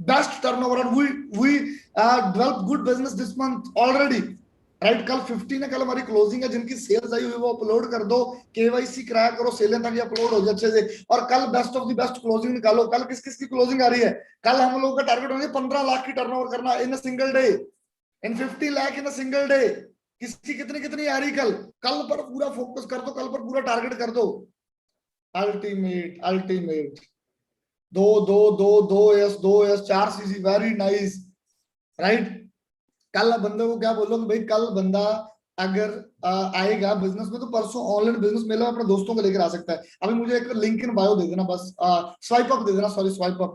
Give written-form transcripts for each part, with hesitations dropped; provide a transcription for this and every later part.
Best turnover and we develop good business this month already, right. कल 15 है, कल हमारी क्लोजिंग है। जिनकी सेल्स आई हुई वो अपलोड कर दो, केवाईसी कराया करो, सेलें ताकि अपलोड हो जाए अच्छे से। और कल best of the best closing निकालो। कल किस किस की क्लोजिंग आ रही है? कल हम लोगों का टारगेट होंगे 15 लाख की टर्नओवर करना in a single day, in 50 lakh in a single day. किसकी कितनी कितनी आ रही? कल कल पर पूरा फोकस कर दो, कल पर पूरा टारगेट कर दो। Ultimate ultimate. दो दो दो दो yes, 2 yes, 4 CC, very nice, right. कल बंदे को क्या बोलो कि भाई कल बंदा अगर आएगा बिजनेस में तो परसों ऑनलाइन बिजनेस मेला अपने दोस्तों को लेकर आ सकता है। अभी मुझे एक लिंक इन बायो दे देना, बस स्वाइप अप दे देना, सॉरी स्वाइप अप,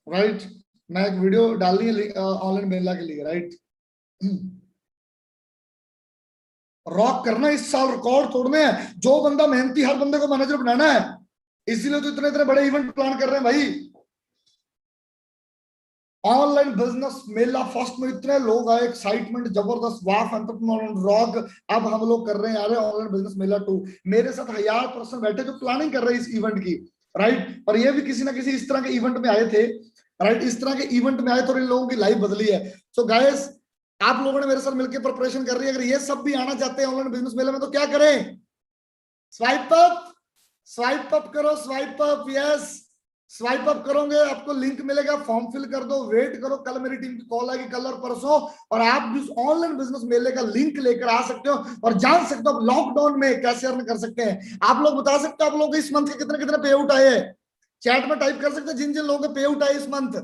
राइट। मैं एक वीडियो डालनी है ऑनलाइन मेला के लिए, राइट। रॉक करना इस साल, रिकॉर्ड तोड़ने हैं। जो बंदा मेहनती, हर बंदे को मैनेजर बनाना है, इसीलिए तो इतने इतने बड़े इवेंट प्लान कर रहे हैं भाई। ऑनलाइन बिजनेस मेला फर्स्ट में इतने लोग आए, एक्साइटमेंट जबरदस्त, वाह एंटरप्रेन्योर रॉक। अब हम लोग कर रहे हैं यार ऑनलाइन बिजनेस मेला 2। मेरे साथ 1000% बैठे जो प्लानिंग कर रहे हैं इस इवेंट की, राइट। और ये भी किसी ना किसी इस तरह के इवेंट में आए थे, राइट। इस तरह के इवेंट में आए तो इन लोगों की लाइफ बदली है। सो गाइस, आप लोगों ने मेरे साथ मिलकर प्रिपरेशन कर रही है। अगर ये सब भी आना चाहते हैं ऑनलाइन बिजनेस मेले में तो क्या करें? स्वाइप अप, स्वाइप अप करो, swipe up, yes. Swipe up करोगे आपको लिंक मिलेगा, फॉर्म फिल कर दो, वेट करो, कल मेरी टीम की कॉल आएगी, कल और परसों, और आप भी उस ऑनलाइन बिजनेस मेले का लिंक लेकर आ सकते हो और जान सकते हो लॉकडाउन में कैसे अर्न कर सकते हैं। आप लोग बता सकते हो आप लोगों को इस मंथ के कितने कितने पे आउट आए? चैट में टाइप कर सकते हैं जिन जिन लोगों के पे आउट आए इस मंथ।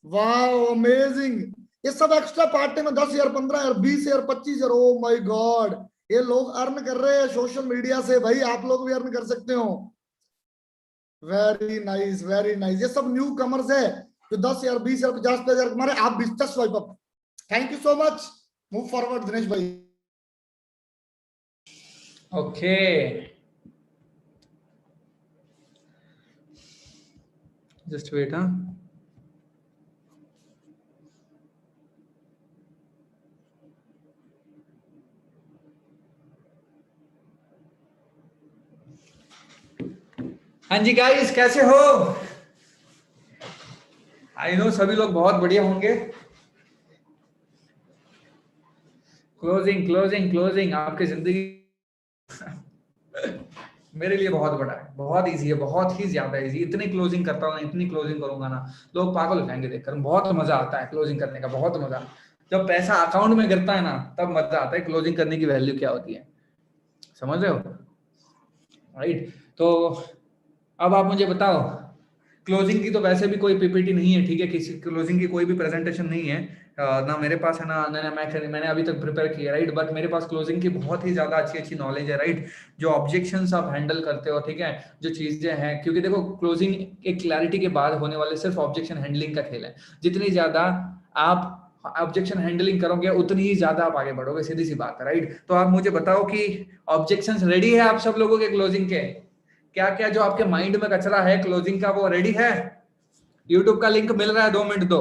Wow amazing. ये सब एक्स्ट्रा पार्टी में 10,000, 15,000, 20,000, 25,000, ओ माय गॉड। ये लोग अर्न कर रहे हैं सोशल मीडिया से, भाई आप लोग भी अर्न कर सकते हो। Very nice, very nice. ये सब न्यू कमर्स है जो 10,000, 20,000, 50,000 तुम्हारे, आप भी swipe up. Thank you so much. Move forward Dinesh भाई। Okay, just wait. हाँ, हाँ जी गाइस, कैसे हो? आई नो सभी लोग बहुत बढ़िया होंगे। क्लोजिंग क्लोजिंग क्लोजिंग आपकी जिंदगी मेरे लिए बहुत बड़ा है, बहुत इजी है, बहुत ही ज्यादा इजी। इतनी क्लोजिंग करता हूँ ना, इतनी क्लोजिंग करूंगा ना, लोग पागल हो जाएंगे देखकर। बहुत मजा आता है क्लोजिंग करने का, बहुत मजा। जब पैसा अकाउंट में गिरता है ना, तब मजा आता है। क्लोजिंग करने की वैल्यू क्या होती है, समझ रहे हो? राइट। तो अब आप मुझे बताओ, क्लोजिंग की तो वैसे भी कोई पीपीटी नहीं है, ठीक है? किसी क्लोजिंग की कोई भी प्रेजेंटेशन नहीं है, ना मेरे पास है ना मैंने अभी तक प्रिपेयर किया, राइट। बट मेरे पास क्लोजिंग की बहुत ही ज्यादा अच्छी अच्छी नॉलेज है, राइट। जो ऑब्जेक्शंस आप हैंडल करते हो, ठीक है, जो चीजें हैं, क्योंकि देखो क्लोजिंग एक क्लैरिटी के बाद होने वाले सिर्फ ऑब्जेक्शन हैंडलिंग का खेल है। जितनी ज्यादा आप ऑब्जेक्शन हैंडलिंग करोगे उतनी ही ज्यादा आप आगे बढ़ोगे, सीधी सी बात है, राइट। तो आप मुझे बताओ कि ऑब्जेक्शंस रेडी है आप सब लोगों के क्लोजिंग के? क्या क्या जो आपके माइंड में कचरा है क्लोजिंग का वो रेडी है? यूट्यूब का लिंक मिल रहा है, 2 मिनट दो।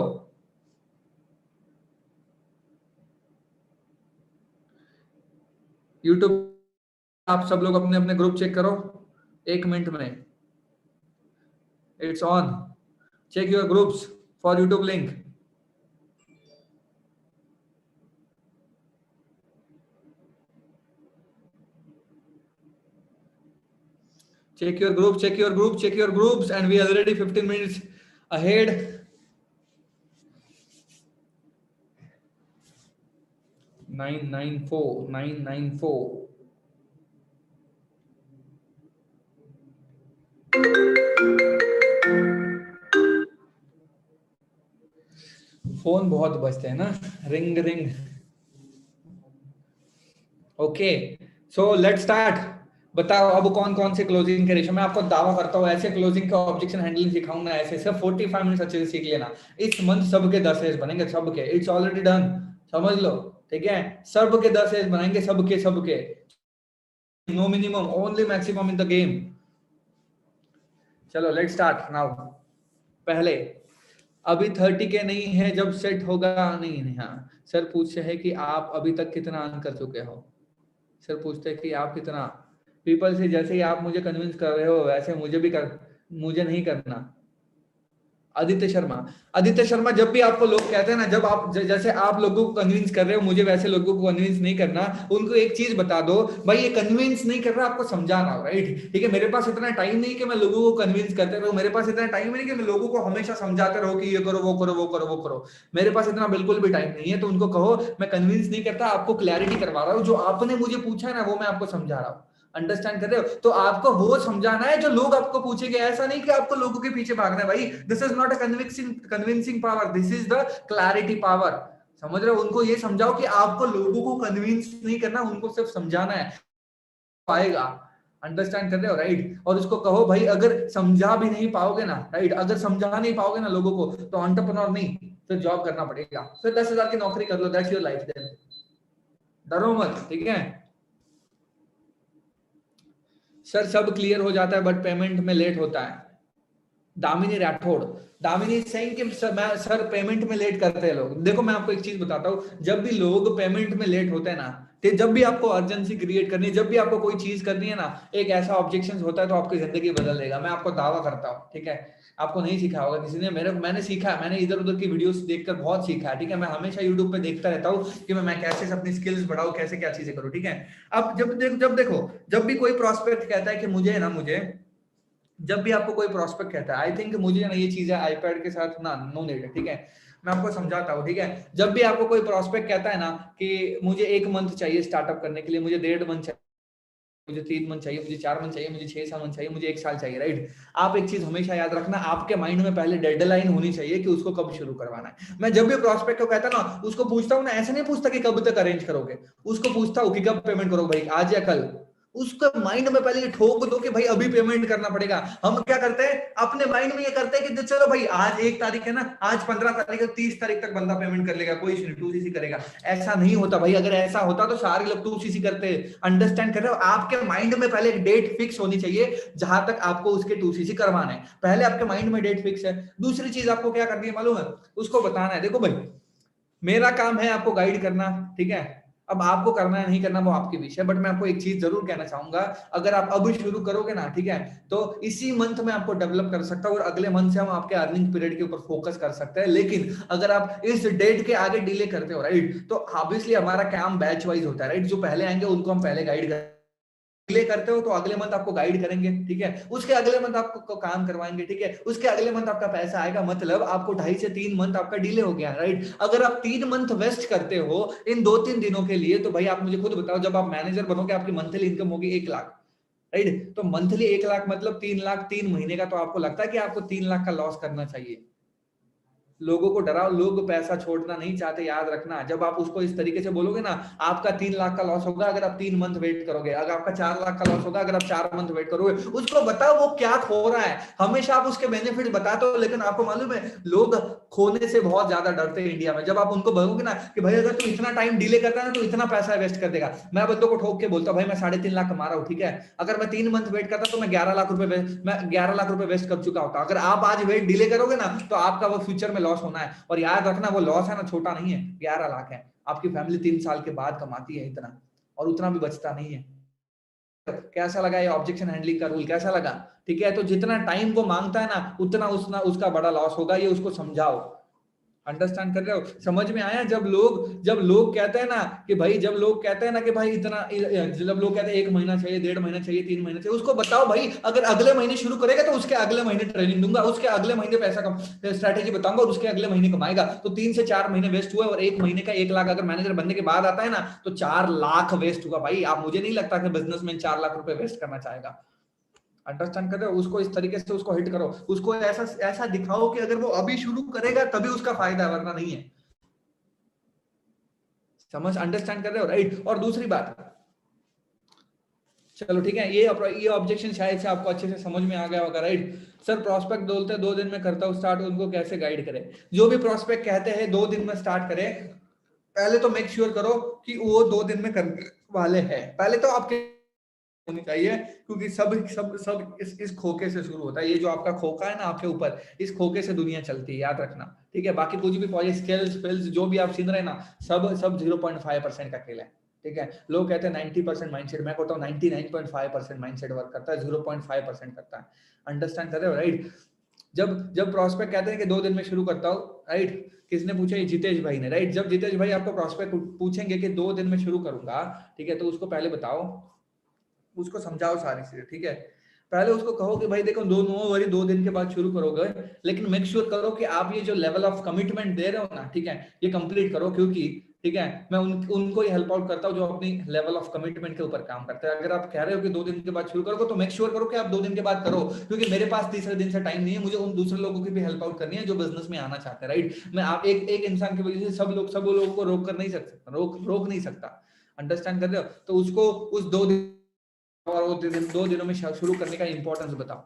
यूट्यूब आप सब लोग अपने अपने ग्रुप चेक करो 1 मिनट में। It's on, check your groups for YouTube link. Check your group, check your group, check your groups, and we are already 15 minutes ahead. 994, 994. Phone बहुत बजते हैं ना, ring ring. Okay, so let's start. बताओ अब कौन कौन से क्लोजिंग के रेशो। मैं आपको दावा करता हूँ ऐसे क्लोजिंग का ऑब्जेक्शन हैंडलिंग सिखाऊंगा, ऐसे सिर्फ 45 मिनट्स अच्छे से सीख लेना। इस मंथ सबके 10 एज बनेंगे, सबके। इट्स ऑलरेडी डन, समझ लो, ठीक है? सबके 10 एज बनाएंगे, सबके सबके। No minimum, only maximum in the game. चलो लेट्स स्टार्ट नाउ। पहले अभी 30 के नहीं है, जब सेट होगा। नहीं नहीं, हाँ सर पूछते हैं कि आप अभी तक कितना अर्न कर चुके हो। सर पूछते हैं कि आप कितना। पीपल से जैसे ही आप मुझे कन्विंस कर रहे हो वैसे मुझे भी कर, मुझे नहीं करना। आदित्य शर्मा। आदित्य शर्मा, जब भी आपको लोग कहते हैं ना, जब आप जैसे आप लोगों को कन्विंस कर रहे हो, मुझे वैसे लोगों को कन्विंस नहीं करना, उनको एक चीज बता दो भाई, ये कन्विंस नहीं कर रहा, आपको समझाना हो, राइट? ठीक है, मेरे पास इतना टाइम नहीं कि मैं लोगों को कन्विंस करते रहूं, मेरे पास इतना टाइम नहीं कि मैं लोगों को हमेशा समझाते रहूं कि ये करो वो करो वो करो वो करो, मेरे पास इतना बिल्कुल भी टाइम नहीं है। तो उनको कहो मैं कन्विंस नहीं करता, आपको क्लैरिटी करवा रहा हूँ, जो आपने मुझे पूछा है ना वो मैं आपको समझा रहा हूँ। अंडरस्टैंड कर रहे हो? तो आपको वो समझाना है जो लोग आपको पूछेंगे, ऐसा नहीं कि आपको लोगों के पीछे भागना है भाई। This is not a convincing power, this is the clarity power. समझ रहे हो? उनको ये समझाओ कि आपको लोगों को कन्विंस नहीं करना, उनको सिर्फ समझाना है, पाएगा। अंडरस्टैंड कर रहे हो, राइट? और उसको कहो भाई, अगर समझा भी नहीं पाओगे ना, राइट, अगर समझा नहीं पाओगे ना लोगों को, तो एंटरप्रेन्योर नहीं, फिर जॉब करना पड़ेगा, फिर 10,000 की नौकरी कर लो, दैट्स योर लाइफ देन। डरो मत, ठीक है? सर सब क्लियर हो जाता है बट पेमेंट में लेट होता है। दामिनी राठौड़, दामिनी सेइंग कि सर पेमेंट में लेट करते हैं लोग। देखो मैं आपको एक चीज बताता हूँ, जब भी लोग पेमेंट में लेट होते हैं ना, तो जब भी आपको अर्जेंसी क्रिएट करनी है, जब भी आपको कोई चीज करनी है ना, एक ऐसा ऑब्जेक्शन होता है तो आपकी जिंदगी बदल देगा, मैं आपको दावा करता हूँ, ठीक है? आपको नहीं सीखा होगा किसी ने, मैंने सीखा है, मैंने इधर उधर की वीडियोस देखकर बहुत सीखा है, ठीक है? मैं हमेशा यूट्यूब पे देखता रहता हूँ कि मैं कैसे अपनी स्किल्स बढ़ाऊं, कैसे क्या चीजें करूँ, ठीक है? अब जब देखो, जब भी कोई प्रोस्पेक्ट कहता है कि मुझे जब भी आपको कोई प्रोस्पेक्ट कहता है, आई थिंक मुझे ना ये चीज है आईपैड के साथ ना नो नीड है, ठीक है? मैं आपको समझाता हूँ, ठीक है? जब भी आपको कोई प्रोस्पेक्ट कहता है ना कि मुझे 1 मंथ चाहिए स्टार्टअप करने के लिए, मुझे 1.5 मंथ चाहिए, मुझे 3 मंथ चाहिए, मुझे 4 मंथ चाहिए, मुझे 6 मंथ चाहिए, मुझे 1 साल चाहिए, राइट? आप एक चीज हमेशा याद रखना, आपके माइंड में पहले डेडलाइन होनी चाहिए कि उसको कब शुरू करवाना है। मैं जब भी प्रोस्पेक्ट को कहता ना, उसको पूछता हूँ ना, ऐसा नहीं पूछता कि कब तक अरेंज करोगे, उसको पूछता हूँ कि कब पेमेंट करोगे भाई, आज या कल। उसको माइंड में पहले ठोक दो कि भाई अभी पेमेंट करना पड़ेगा। हम क्या करते हैं, अपने माइंड में ये करते हैं कि चलो भाई आज 1 तारीख है ना, आज 15 तारीख है, 30 तारीख तक बंदा पेमेंट कर लेगा, कोई इशू नहीं, 2CC करेगा। ऐसा नहीं होता भाई, अगर ऐसा होता तो सारे लोग 2CC करते। अंडरस्टैंड कर रहे हो? आपके माइंड में पहले एक डेट फिक्स होनी चाहिए जहां तक आपको उसके 2CC करवाने हैं, पहले आपके माइंड में डेट फिक्स है। दूसरी चीज आपको क्या करनी है मालूम है? उसको बताना है, देखो भाई मेरा काम है आपको गाइड करना, ठीक है? अब आपको करना है नहीं करना वो आपके विषय, बट मैं आपको एक चीज जरूर कहना चाहूंगा, अगर आप अब शुरू करोगे ना, ठीक है, तो इसी मंथ में आपको डेवलप कर सकता हूं और अगले मंथ से हम आपके अर्निंग पीरियड के ऊपर फोकस कर सकते हैं। लेकिन अगर आप इस डेट के आगे डिले करते हो, राइट, तो ऑब्वियसली हमारा काम बैच वाइज होता है, राइट? जो पहले आएंगे उनको हम पहले गाइड कर, डिले करते हो तो अगले मंथ आपको गाइड करेंगे, ठीक है? उसके अगले मंथ आपको काम करवाएंगे, ठीक है? उसके अगले मंथ आपका पैसा आएगा, मतलब आपको 2.5 से 3 मंथ आपका डिले हो गया, राइट? अगर आप 3 मंथ वेस्ट करते हो इन 2-3 दिनों के लिए, तो भाई आप मुझे खुद बताओ, जब आप मैनेजर बनोगे आपकी मंथली इनकम होगी 1 लाख, राइट? तो मंथली 1 लाख मतलब 3 लाख 3 महीने का, तो आपको लगता है कि आपको 3 लाख का लॉस करना चाहिए? लोगों को डराओ, लोग पैसा छोड़ना नहीं चाहते, याद रखना। जब आप उसको इस तरीके से बोलोगे ना, आपका 3 लाख का लॉस होगा अगर आप 3 मंथ वेट करोगे, अगर आपका 4 लाख का लॉस होगा अगर आप 4 मंथ वेट करोगे। उसको बताओ वो क्या खो रहा है, हमेशा आप उसके बेनिफिट बताते हो, लेकिन आपको मालूम है लोग खोने से बहुत ज्यादा डरते हैं इंडिया में। जब आप उनको बोलोगे ना कि भाई अगर तू इतना टाइम डिले करता है ना तो इतना पैसा वेस्ट कर देगा, मैं बंदों को ठोक के बोलता हूँ भाई मैं 3.5 लाख कमा रहा हूँ, ठीक है? अगर मैं 3 मंथ वेट करता तो मैं 11 लाख रुपए वेस्ट कर चुका होता। अगर आप आज वेट डिले करोगे ना तो आपका वो फ्यूचर में लॉस होना है, और याद रखना वो लॉस है ना छोटा नहीं है, 11 लाख है। आपकी फैमिली 3 साल के बाद कमाती है इतना, और उतना भी बचता नहीं है। कैसा लगा ये ऑब्जेक्शन हैंडलिंग का रूल, कैसा लगा? ठीक है, तो जितना टाइम वो मांगता है ना उतना उसका बड़ा लॉस होगा, ये उसको समझाओ। अंडरस्टैंड कर रहे हो? समझ में आया? जब लोग कहते हैं ना कि भाई, जब लोग कहते हैं ना कि भाई इतना, जब लोग कहते हैं 1 महीना चाहिए, 1.5 महीना चाहिए, 3 महीने चाहिए, उसको बताओ भाई अगर अगले महीने शुरू करेगा तो उसके अगले महीने ट्रेनिंग दूंगा, उसके अगले महीने पैसा कम स्ट्रैटेजी बताऊंगा और उसके अगले महीने कमाएगा। तो 3 से 4 महीने वेस्ट हुए, और 1 महीने का 1 लाख अगर मैनेजर बनने के बाद आता है ना तो 4 लाख वेस्ट हुआ भाई। आप, मुझे नहीं लगता कि बिजनेस में 4 लाख रुपए वेस्ट करना चाहेगा। अंडरस्टैंड कर रहे हो? उसको इस तरीके से उसको हिट करो, उसको ऐसा ऐसा दिखाओ कि अगर वो अभी शुरू करेगा तभी उसका फायदा है, वरना नहीं है। समझ, अंडरस्टैंड कर रहे हो, राइट? और दूसरी बात, चलो ठीक है, ये ऑब्जेक्शन शायद से आपको अच्छे से समझ में आ गया होगा, राइट? सर प्रोस्पेक्ट बोलते हैं 2 दिन में करता हूँ स्टार्ट, उनको कैसे गाइड करें? जो भी प्रोस्पेक्ट कहते हैं 2 दिन में स्टार्ट करें, पहले तो मेक श्योर करो कि वो 2 दिन में करने वाले हैं। पहले तो आपके होनी चाहिए, क्योंकि सब सब सब इस खोखे से शुरू होता है। ये जो आपका खोखा है ना आपके ऊपर, इस खोखे से दुनिया चलती है, याद रखना, ठीक है? बाकी कुछ भी पॉजिटिव स्किल्स फिल्स जो भी आप सीख रहे हैं ना, सब सब 0.5% का खेल है, ठीक है? लोग कहते हैं 90% माइंडसेट, मैं कहता हूँ 99.5% माइंडसेट वर्क करता है, 0.5% करता है। अंडरस्टैंड कर रहे हो, राइट? जब प्रॉस्पेक्ट कहते हैं कि 2 दिन में शुरू करता हूँ, राइट, किसने पूछा? ये जितेश भाई ने, राइट। जब जितेश भाई आपको प्रॉस्पेक्ट पूछेंगे कि 2 दिन में शुरू करूंगा, ठीक है, तो उसको पहले बताओ, उसको समझाओ सारी चीजें, ठीक है। पहले उसको कहो कि भाई देखो, 2 दिन के बाद शुरू करोगे, लेकिन मेक श्योर करो कि आप ये जो लेवल ऑफ कमिटमेंट दे रहे हो ना, ठीक है, ये कंप्लीट करो, क्योंकि ठीक है, मैं उनको ही हेल्प आउट करता हूँ जो अपनी लेवल ऑफ कमिटमेंट के ऊपर काम करते हैं। अगर आप कह रहे हो कि 2 दिन के बाद शुरू करोगे, तो मेक श्योर करो कि आप 2 दिन के बाद करो, क्योंकि मेरे पास तीसरे दिन से टाइम नहीं है, मुझे उन दूसरे लोगों की भी हेल्प आउट करनी है जो बिजनेस में आना चाहते हैं, राइट। मैं आप एक इंसान की वजह से सब लोगों को रोक कर नहीं सकता, रोक नहीं सकता, अंडरस्टैंड कर रहे हो? तो उसको उस 2 दिन और वो 2 दिनों में शुरू करने का इंपॉर्टेंस बताओ।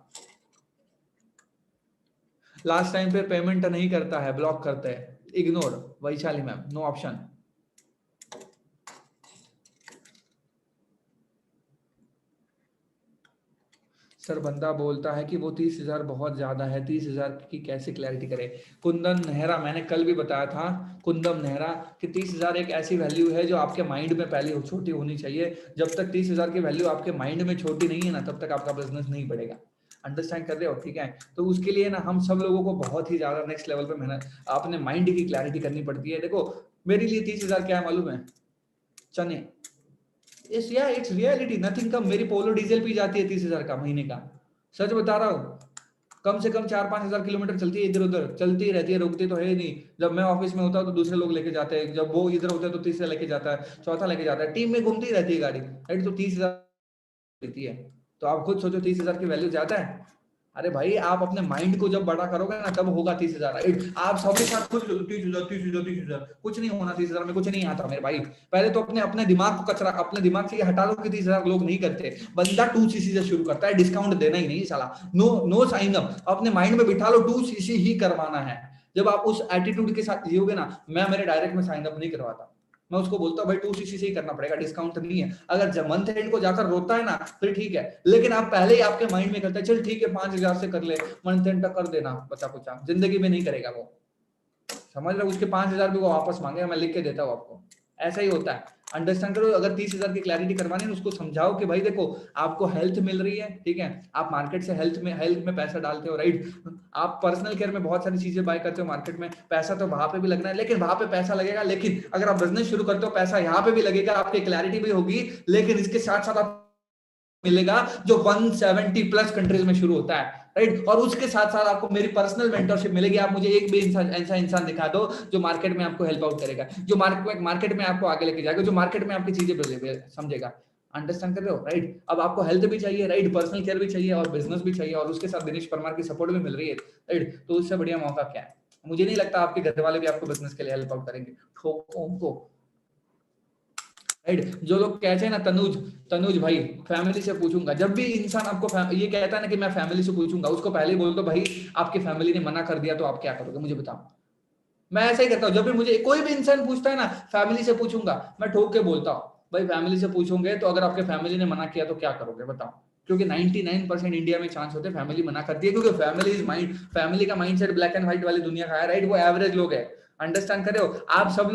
लास्ट टाइम पे पेमेंट नहीं करता है, ब्लॉक करते हैं, ignore, Vaishali ma'am, no option. Sir बंदा बोलता है कि वो 30,000 बहुत ज्यादा है, 30,000 की कैसे क्लैरिटी करे? कुंदन नेहरा, मैंने कल भी बताया था कुंदन नेहरा कि 30,000 एक ऐसी वैल्यू है जो आपके माइंड में पहले छोटी होनी चाहिए। जब तक 30,000 की वैल्यू आपके माइंड में छोटी नहीं है ना, तब तक आपका बिजनेस नहीं बढ़ेगा, अंडरस्टैंड कर रहे हो? ठीक है, तो उसके लिए ना हम सब लोगों को बहुत ही ज्यादा नेक्स्ट लेवल पे मेहनत, अपने माइंड की क्लैरिटी करनी पड़ती है। देखो मेरे लिए 30,000 क्या है मालूम है? चने। इट्स रियलिटी, नथिंग कम। मेरी पोलो डीजल पी जाती है 30,000 का महीने का, सच बता रहा हूँ। कम से कम 4-5 हजार किलोमीटर चलती है, इधर उधर चलती रहती है, रुकती तो है नहीं। जब मैं ऑफिस में होता हूँ तो दूसरे लोग लेके जाते हैं, जब वो इधर होता है तो तीसरा लेके जाता है, चौथा लेके जाता है, टीम में घूमती रहती है गाड़ी, राइट। तो 30,000 लेती है, तो आप खुद सोचो 30,000 की वैल्यू ज्यादा है? अरे भाई, आप अपने माइंड को जब बड़ा करोगे ना, तब होगा 30,000, राइट। आप सबके साथ खुद 30,000 कुछ नहीं होना, 30,000 में कुछ नहीं आता मेरे भाई। पहले तो अपने दिमाग को कचरा अपने दिमाग से हटा लो कि 30,000 लोग नहीं करते। बंदा 2cc से शुरू करता है, डिस्काउंट देना ही नहीं साला, नो साइन अप। अपने माइंड में बिठा लो 2cc ही करवाना है। जब आप उस एटीट्यूड के साथ जियोगे ना, मैं मेरे डायरेक्ट में साइन अप नहीं करवाता, मैं उसको बोलता हूँ भाई 2cc से ही करना पड़ेगा, डिस्काउंट नहीं है। अगर जब मंथ एंड को जाकर रोता है ना, फिर ठीक है, लेकिन आप पहले ही आपके माइंड में करते हैं चल ठीक है 5,000 से कर ले, मंथ एंड तक कर देना, बचा कुचा जिंदगी में नहीं करेगा वो, समझ रहे हो? उसके 5,000 भी वो वापस मांगेगा, मैं लिख के देता हूँ आपको, ऐसा ही होता है, अंडरस्टैंड करो। अगर 30,000 की क्लैरिटी करवानी है, उसको समझाओ कि भाई देखो आपको हेल्थ मिल रही है, ठीक है, आप मार्केट से हेल्थ में पैसा डालते हो, राइट। आप पर्सनल केयर में बहुत सारी चीजें बाय करते हो मार्केट में, पैसा तो वहां पे भी लगना है, लेकिन वहां पे पैसा लगेगा, लेकिन अगर आप बिजनेस शुरू करते हो पैसा यहाँ पे भी लगेगा, आपकी क्लैरिटी भी होगी, लेकिन इसके साथ साथ आप मिलेगा जो 170 प्लस कंट्रीज में शुरू होता है, राइट। और उसके साथ साथ आपको मेरी पर्सनल मेंटरशिप मिलेगी। आप मुझे एक भी ऐसा इंसान दिखा दो जो मार्केट में आपको हेल्प आउट करेगा, जो मार्केट में आपको आगे लेके जाएगा, जो मार्केट में आपकी चीजें समझेगा, अंडरस्टैंड कर रहे हो, राइट। अब आपको हेल्थ भी चाहिए, राइट, पर्सनल केयर भी चाहिए और बिजनेस भी चाहिए, और उसके साथ दिनेश परमार की सपोर्ट भी मिल रही है, राइट। तो उससे बढ़िया मौका क्या है? मुझे नहीं लगता आपके घर वाले भी आपको बिजनेस के लिए हेल्प आउट करेंगे, ठोको उनको, राइट। जो लोग कहते हैं ना तनुज भाई फैमिली से पूछूंगा, जब भी इंसान आपको ये कहता है ना कि मैं फैमिली से पूछूंगा, उसको पहले ही बोल दो भाई आपकी फैमिली ने मना कर दिया तो आप क्या करोगे, मुझे बताओ। मैं ऐसा ही करता हूँ, जब भी मुझे कोई भी इंसान पूछता है ना फैमिली से पूछूंगा, मैं ठोक के बोलता हूँ भाई फैमिली से पूछोगे तो अगर आपके फैमिली ने मना किया तो क्या करोगे बताओ। क्योंकि 99% इंडिया में चांस होते हैं फैमिली मना करती है, क्योंकि फैमिली का माइंडसेट ब्लैक एंड व्हाइट वाली दुनिया का है, राइट। वो एवरेज लोग है, अंडरस्टैंड कर रहे हो? आप सब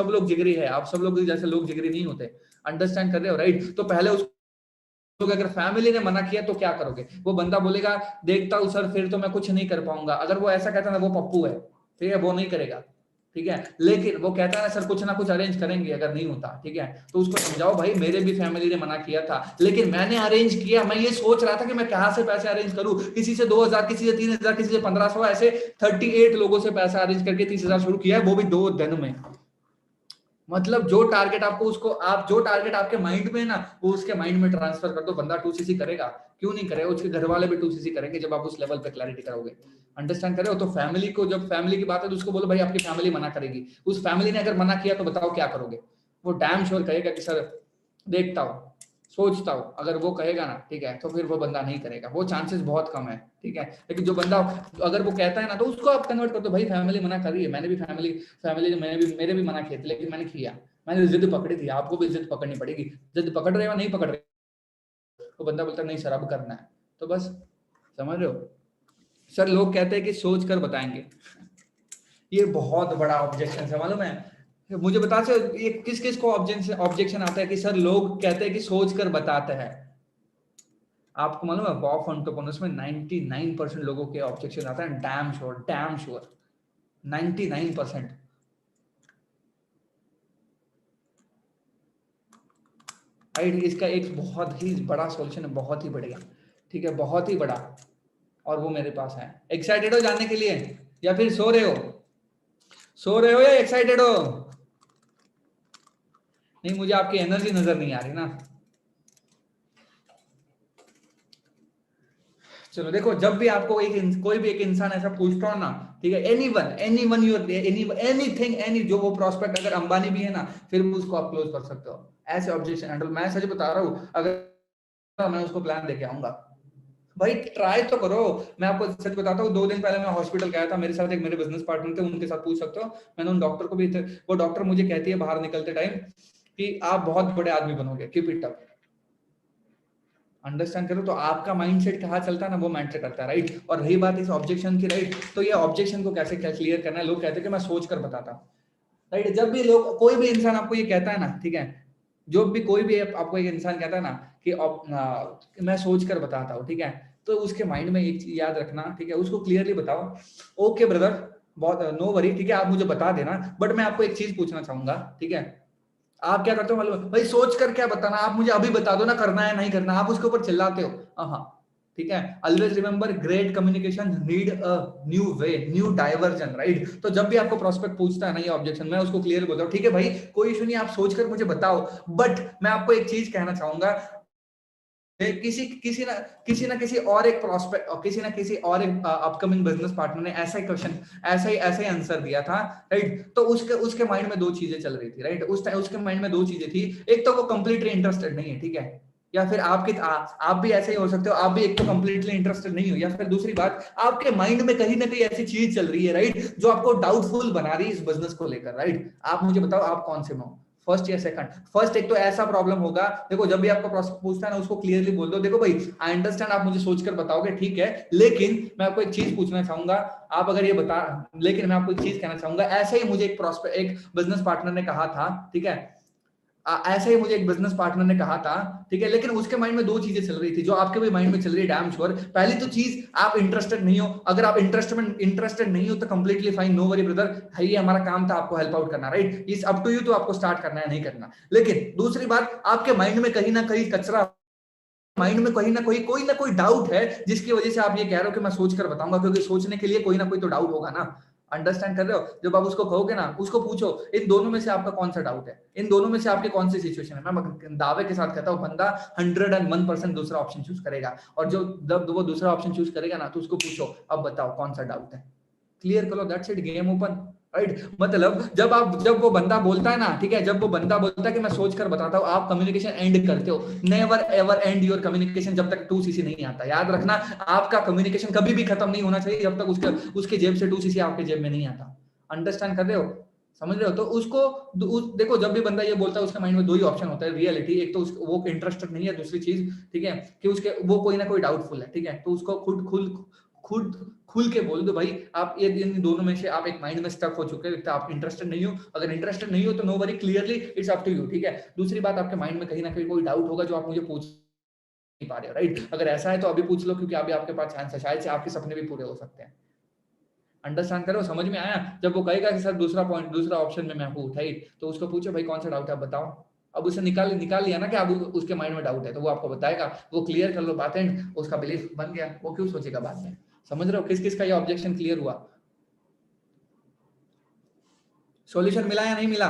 लोग जिगरी है, आप सब लोग जैसे लोग जिगरी नहीं होते, अंडरस्टैंड कर रहे हो, राइट। तो पहले उस तो अगर फैमिली ने मना किया तो क्या करोगे? वो बंदा बोलेगा देखता हूँ सर फिर तो मैं कुछ नहीं कर पाऊंगा। अगर वो ऐसा कहता है ना वो पप्पू है, ठीक है, वो नहीं करेगा, ठीक है। लेकिन वो कहता है ना सर कुछ ना कुछ अरेंज करेंगे अगर नहीं होता, ठीक है, तो उसको समझाओ भाई मेरे भी फैमिली ने मना किया था लेकिन मैंने अरेंज किया। मैं ये सोच रहा था कि मैं कहां से पैसे अरेंज करूं, किसी से 2,000, किसी से 3,000, किसी से 1,500, ऐसे 38 लोगों से पैसा अरेंज करके 30,000 शुरू किया है, वो भी 2 दिन में। मतलब जो टारगेट आपके माइंड में है ना, वो उसके माइंड में ट्रांसफर कर दो, बंदा 2cc करेगा, क्यों नहीं करेगा? उसके घर वाले भी 2cc करेंगे जब आप उस लेवल पे क्लैरिटी करोगे, अंडरस्टैंड कर रहे हो? तो फैमिली को, जब फैमिली की बात है तो उसको बोलो भाई आपकी फैमिली मना करेगी, उस फैमिली ने अगर मना किया तो बताओ क्या करोगे? वो डैम श्योर कहेगा कि सर देखता हूँ, सोचता हूँ। अगर वो कहेगा ना, ठीक है, तो फिर वो बंदा नहीं करेगा, वो चांसेस बहुत कम है, ठीक है। लेकिन जो बंदा अगर वो कहता है ना, तो उसको आप कन्वर्ट कर दो, भाई फैमिली मना कर रही है, मैंने भी मेरे भी मना किए थे लेकिन मैंने किया, मैंने जिद पकड़ी थी, आपको भी जिद पकड़नी पड़ेगी। जिद पकड़ रहे हो नहीं पकड़ रहे, तो बंदा बोलता नहीं सर अब करना है, तो बस, समझ रहे हो? सर लोग कहते हैं कि सोच कर बताएंगे, ये बहुत बड़ा ऑब्जेक्शन है मालूम है मुझे। बता सर ये किस किस को ऑब्जेक्शन आता है कि सर लोग कहते हैं कि सोच कर बताते हैं। आपको मालूम है WOF एंटरप्रेन्योर्स में 99% लोगों के ऑब्जेक्शन आता है, डैम श्योर 99%। राइट, इसका एक बहुत ही बड़ा सॉल्यूशन है, बहुत ही बढ़िया, ठीक है, बहुत ही बड़ा, और वो मेरे पास है। एक्साइटेड हो जानने के लिए या फिर सो रहे हो या एक्साइटेड हो? नहीं, मुझे आपकी एनर्जी नजर नहीं आ रही ना। चलो देखो, जब भी आपको कोई भी एक इंसान ऐसा पूछता हो ना, ठीक है, एनीवन योर एनीथिंग एनी, जो वो प्रोस्पेक्ट अगर अंबानी भी है ना, फिर भी उसको आप क्लोज कर सकते हो ऐसे ऑब्जेक्शन हैंडल। मैं सच बता रहा हूँ, अगर मैं उसको प्लान देके आऊंगा, भाई ट्राई तो करो। मैं आपको सच बताता हूँ, 2 दिन पहले मैं हॉस्पिटल गया था, मेरे साथ एक मेरे बिजनेस पार्टनर थे, उनके साथ पूछ सकते हो, मैंने उन डॉक्टर को भी, वो डॉक्टर मुझे कहती है बाहर निकलते टाइम कि आप बहुत बड़े आदमी बनोगे, कीप इट अप। अंडरस्टैंड करो, तो आपका माइंडसेट कहाँ चलता है ना, वो मैटर करता है, राइट। और रही बात इस ऑब्जेक्शन की, राइट, तो ये ऑब्जेक्शन को कैसे क्लियर करना है, लोग कहते हैं कि मैं सोच कर बताता हूँ, राइट। जब भी लोग, कोई भी इंसान आपको ये कहता है ना, ठीक है, जो भी कोई भी आपको एक इंसान कहता है ना कि मैं सोच कर बताता हूँ, ठीक है, तो उसके माइंड में एक चीज याद रखना, ठीक है, उसको क्लियरली बताओ, ओके ब्रदर, बहुत नो वरी, ठीक है, आप मुझे बता देना, बट मैं आपको एक चीज पूछना चाहूंगा, ठीक है, आप क्या करते हो मालूम है? भाई सोच कर क्या बताना, आप मुझे अभी बता दो ना, करना है नहीं करना, आप उसके ऊपर चिल्लाते हो। हाँ, ठीक है, always remember, great communication need a new way, new diversion, right. तो जब भी आपको प्रोस्पेक्ट पूछता है ना ये ऑब्जेक्शन, मैं उसको क्लियर बोलता हूँ, ठीक है भाई, कोई इशू नहीं, आप सोचकर मुझे बताओ, बट मैं आपको एक चीज कहना चाहूंगा, किसी किसी ना किसी और एक प्रोस्पेक्ट और किसी ना किसी और एक अपकमिंग बिजनेस पार्टनर ने ऐसा ही क्वेश्चन, ऐसा ही आंसर दिया था, राइट। तो उसके माइंड में 2 चीजें चल रही थी, राइट, उस टाइम उसके माइंड में 2 चीजें थी, एक तो वो कंप्लीटली इंटरेस्टेड नहीं है, ठीक है, या फिर आप भी ऐसे ही हो सकते हो, आप भी एक तो कंप्लीटली इंटरेस्टेड नहीं हो, या फिर दूसरी बात, आपके माइंड में कहीं ना कहीं ऐसी चीज चल रही है, राइट, जो आपको डाउटफुल बना रही है इस बिजनेस को लेकर, राइट। आप मुझे बताओ, आप कौन से में हो, फर्स्ट या सेकंड? फर्स्ट, एक तो ऐसा प्रॉब्लम होगा, देखो जब भी आपका प्रोस्पेक्ट पूछता है ना, उसको क्लियरली बोल दो, देखो भाई आई अंडरस्टैंड, आप मुझे सोचकर बताओगे, ठीक है, लेकिन मैं आपको एक चीज पूछना चाहूंगा, आप अगर ये बता, लेकिन मैं आपको एक चीज कहना चाहूंगा, ऐसे ही मुझे एक बिजनेस पार्टनर ने कहा था, ठीक है, ऐसे ही मुझे एक बिजनेस पार्टनर ने कहा था, ठीक है, लेकिन उसके माइंड में 2 चीजें चल रही थी, जो आपके भी माइंड में चल रही है, डैम श्योर। पहली तो चीज, आप इंटरेस्टेड नहीं हो, अगर आप इंटरेस्टेड नहीं हो तो completely fine, no worry brother, है, ये हमारा काम था आपको हेल्प आउट करना, right, is up to you, तो आपको स्टार्ट करना है नहीं करना। लेकिन दूसरी बात, आपके माइंड में कहीं ना कहीं कचरा, माइंड में कहीं ना कोई ना कोई डाउट है, जिसकी वजह से आप ये कह रहे हो कि मैं सोच कर बताऊंगा, क्योंकि सोचने के लिए कोई ना कोई तो डाउट होगा ना। अंडरस्टैंड कर रहे हो? जब आप उसको कहोगे ना, उसको पूछो इन दोनों में से आपका कौन सा डाउट है, इन दोनों में से आपकी कौन सी सिचुएशन है, मैं दावे के साथ कहता हूँ, बंदा 101% दूसरा ऑप्शन चूज करेगा, और जब वो दूसरा ऑप्शन चूज करेगा ना, तो उसको पूछो अब बताओ कौन सा डाउट है, क्लियर करो, that's it, game open, right. मतलब जब वो बंदा बोलता है ना, ठीक है, जब वो बंदा बोलता है कि मैं सोच कर बताता हूँ, आप कम्युनिकेशन एंड करते हो, never ever and your communication जब तक 2cc नहीं आता, याद रखना, आपका कम्युनिकेशन कभी भी खत्म नहीं होना चाहिए जब तक उसके जेब से 2cc आपके जेब में नहीं आता। अंडरस्टैंड कर रहे हो, समझ रहे हो? तो देखो, जब भी बंदा ये बोलता है, उसके माइंड में 2 ही ऑप्शन होता है, रियलिटी, एक तो वो इंटरेस्टेड नहीं है, दूसरी चीज, ठीक है, कि वो कोई ना कोई डाउटफुल है, ठीक है, तो उसको खुद खुल के बोल दो, भाई आप ये इन दोनों में से आप एक माइंड में स्टक हो चुके हैं, आप इंटरेस्टेड नहीं हो, अगर इंटरेस्टेड नहीं हो तो no worry, clearly it's up to you, ठीक है। दूसरी बात, आपके माइंड में कहीं ना कहीं कोई डाउट होगा जो आप मुझे पूछ नहीं पा रहे हो, राइट, अगर ऐसा है तो अभी पूछ लो, क्योंकि अभी आपके पास चांस है, शायद से आपके सपने भी पूरे हो सकते हैं। अंडरस्टैंड करो, समझ में आया? जब वो कहेगा कि सर दूसरा ऑप्शन में मैं हूँ, राइट, तो उसको पूछो भाई कौन सा डाउट है, आप बताओ। अब उसे निकाल लिया ना कि अब उसके माइंड में डाउट है, तो वो आपको बताएगा, वो क्लियर कर लो बात, एंड उसका बिलीफ बन गया, वो क्यों सोचेगा बाद में। समझ रहे हो किस किस का ये ऑब्जेक्शन क्लियर हुआ? सॉल्यूशन मिला या नहीं मिला?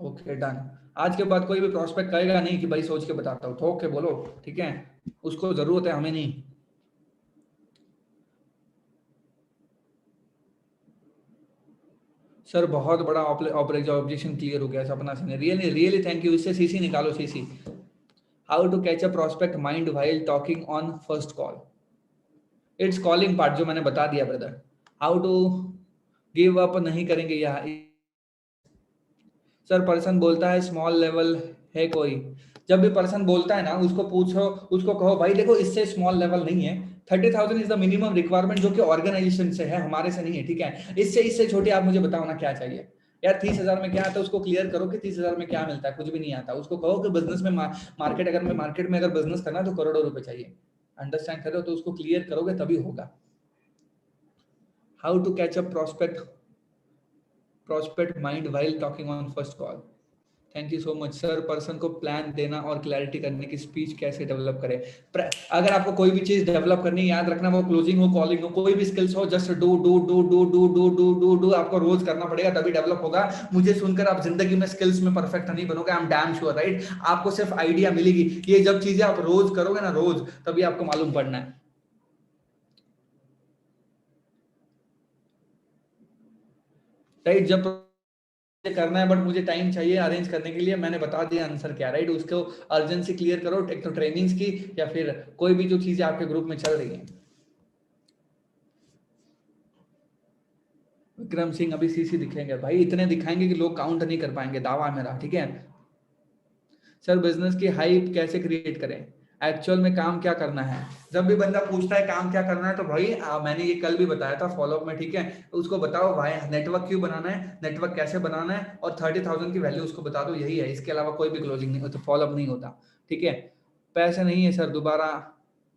Okay done. आज के बाद कोई भी प्रोस्पेक्ट कहेगा नहीं कि भाई सोच के बताता हूँ, ठोक के बोलो, ठीक है, उसको जरूरत है, हमें नहीं। सर बहुत बड़ा ऑब्जेक्शन क्लियर हो गया सपना से, रियली रियली थैंक यू। इससे सीसी निकालो, CC, how to catch a prospect mind while talking on first call. It's calling part जो मैंने बता दिया brother, how to give up नहीं करेंगे यहाँ। सर पर्सन बोलता है स्मॉल लेवल है कोई, जब भी पर्सन बोलता है ना, उसको पूछो, उसको कहो भाई देखो इससे स्मॉल लेवल नहीं है, 30,000 इज द मिनिमम रिक्वायरमेंट, जो कि ऑर्गेनाइजेशन से है, हमारे से नहीं है, ठीक है, इससे छोटे आप मुझे बताओ ना क्या चाहिए। यार 30,000 में क्या आता है उसको क्लियर करो कि 30,000 में क्या मिलता है, कुछ भी नहीं आता। उसको कहो कि बिजनेस में मार्केट में अगर बिजनेस करना है तो करोड़ों रुपए चाहिए, अंडरस्टैंड करो, तो उसको क्लियर करोगे तभी होगा। How to catch a prospect mind while talking on first call। Thank you so much sir. Person को प्लान देना और क्लैरिटी करने की स्पीच कैसे डेवलप करें? अगर आपको कोई भी चीज डेवलप करनी है, याद रखना, वो क्लोजिंग हो, कॉलिंग हो, कोई भी स्किल्स हो, just do do do do do do do do do आपको रोज करना पड़ेगा तभी डेवलप होगा। मुझे सुनकर आप जिंदगी में स्किल्स में परफेक्ट नहीं बनोगे, I am damn sure, right? आपको सिर्फ आइडिया मिलेगी। ये जब चीजें आप रोज करोगे ना, रोज, तभी आपको मालूम पड़ना है, राइट? जब करना है बट मुझे टाइम चाहिए अरेंज करने के लिए, मैंने बता दिया आंसर क्या, राइट? उसको अर्जेंसी क्लियर करो, एक तो ट्रेनिंग्स की या फिर कोई भी जो चीजें आपके ग्रुप में चल रही है। विक्रम सिंह अभी सीसी दिखेंगे भाई, इतने दिखाएंगे कि लोग काउंट नहीं कर पाएंगे, दावा है मेरा, ठीक है? सर बिजनेस की हाइप कैसे क्रिएट करें, एक्चुअल में काम क्या करना है? जब भी बंदा पूछता है काम क्या करना है, तो भाई मैंने ये कल भी बताया था फॉलोअप में, ठीक है? उसको बताओ भाई नेटवर्क क्यों बनाना है, नेटवर्क कैसे बनाना है, और 30,000 की वैल्यू उसको बता दो, यही है, इसके अलावा कोई भी क्लोजिंग नहीं होता, फॉलोअप नहीं होता, ठीक है? पैसे नहीं है सर, दोबारा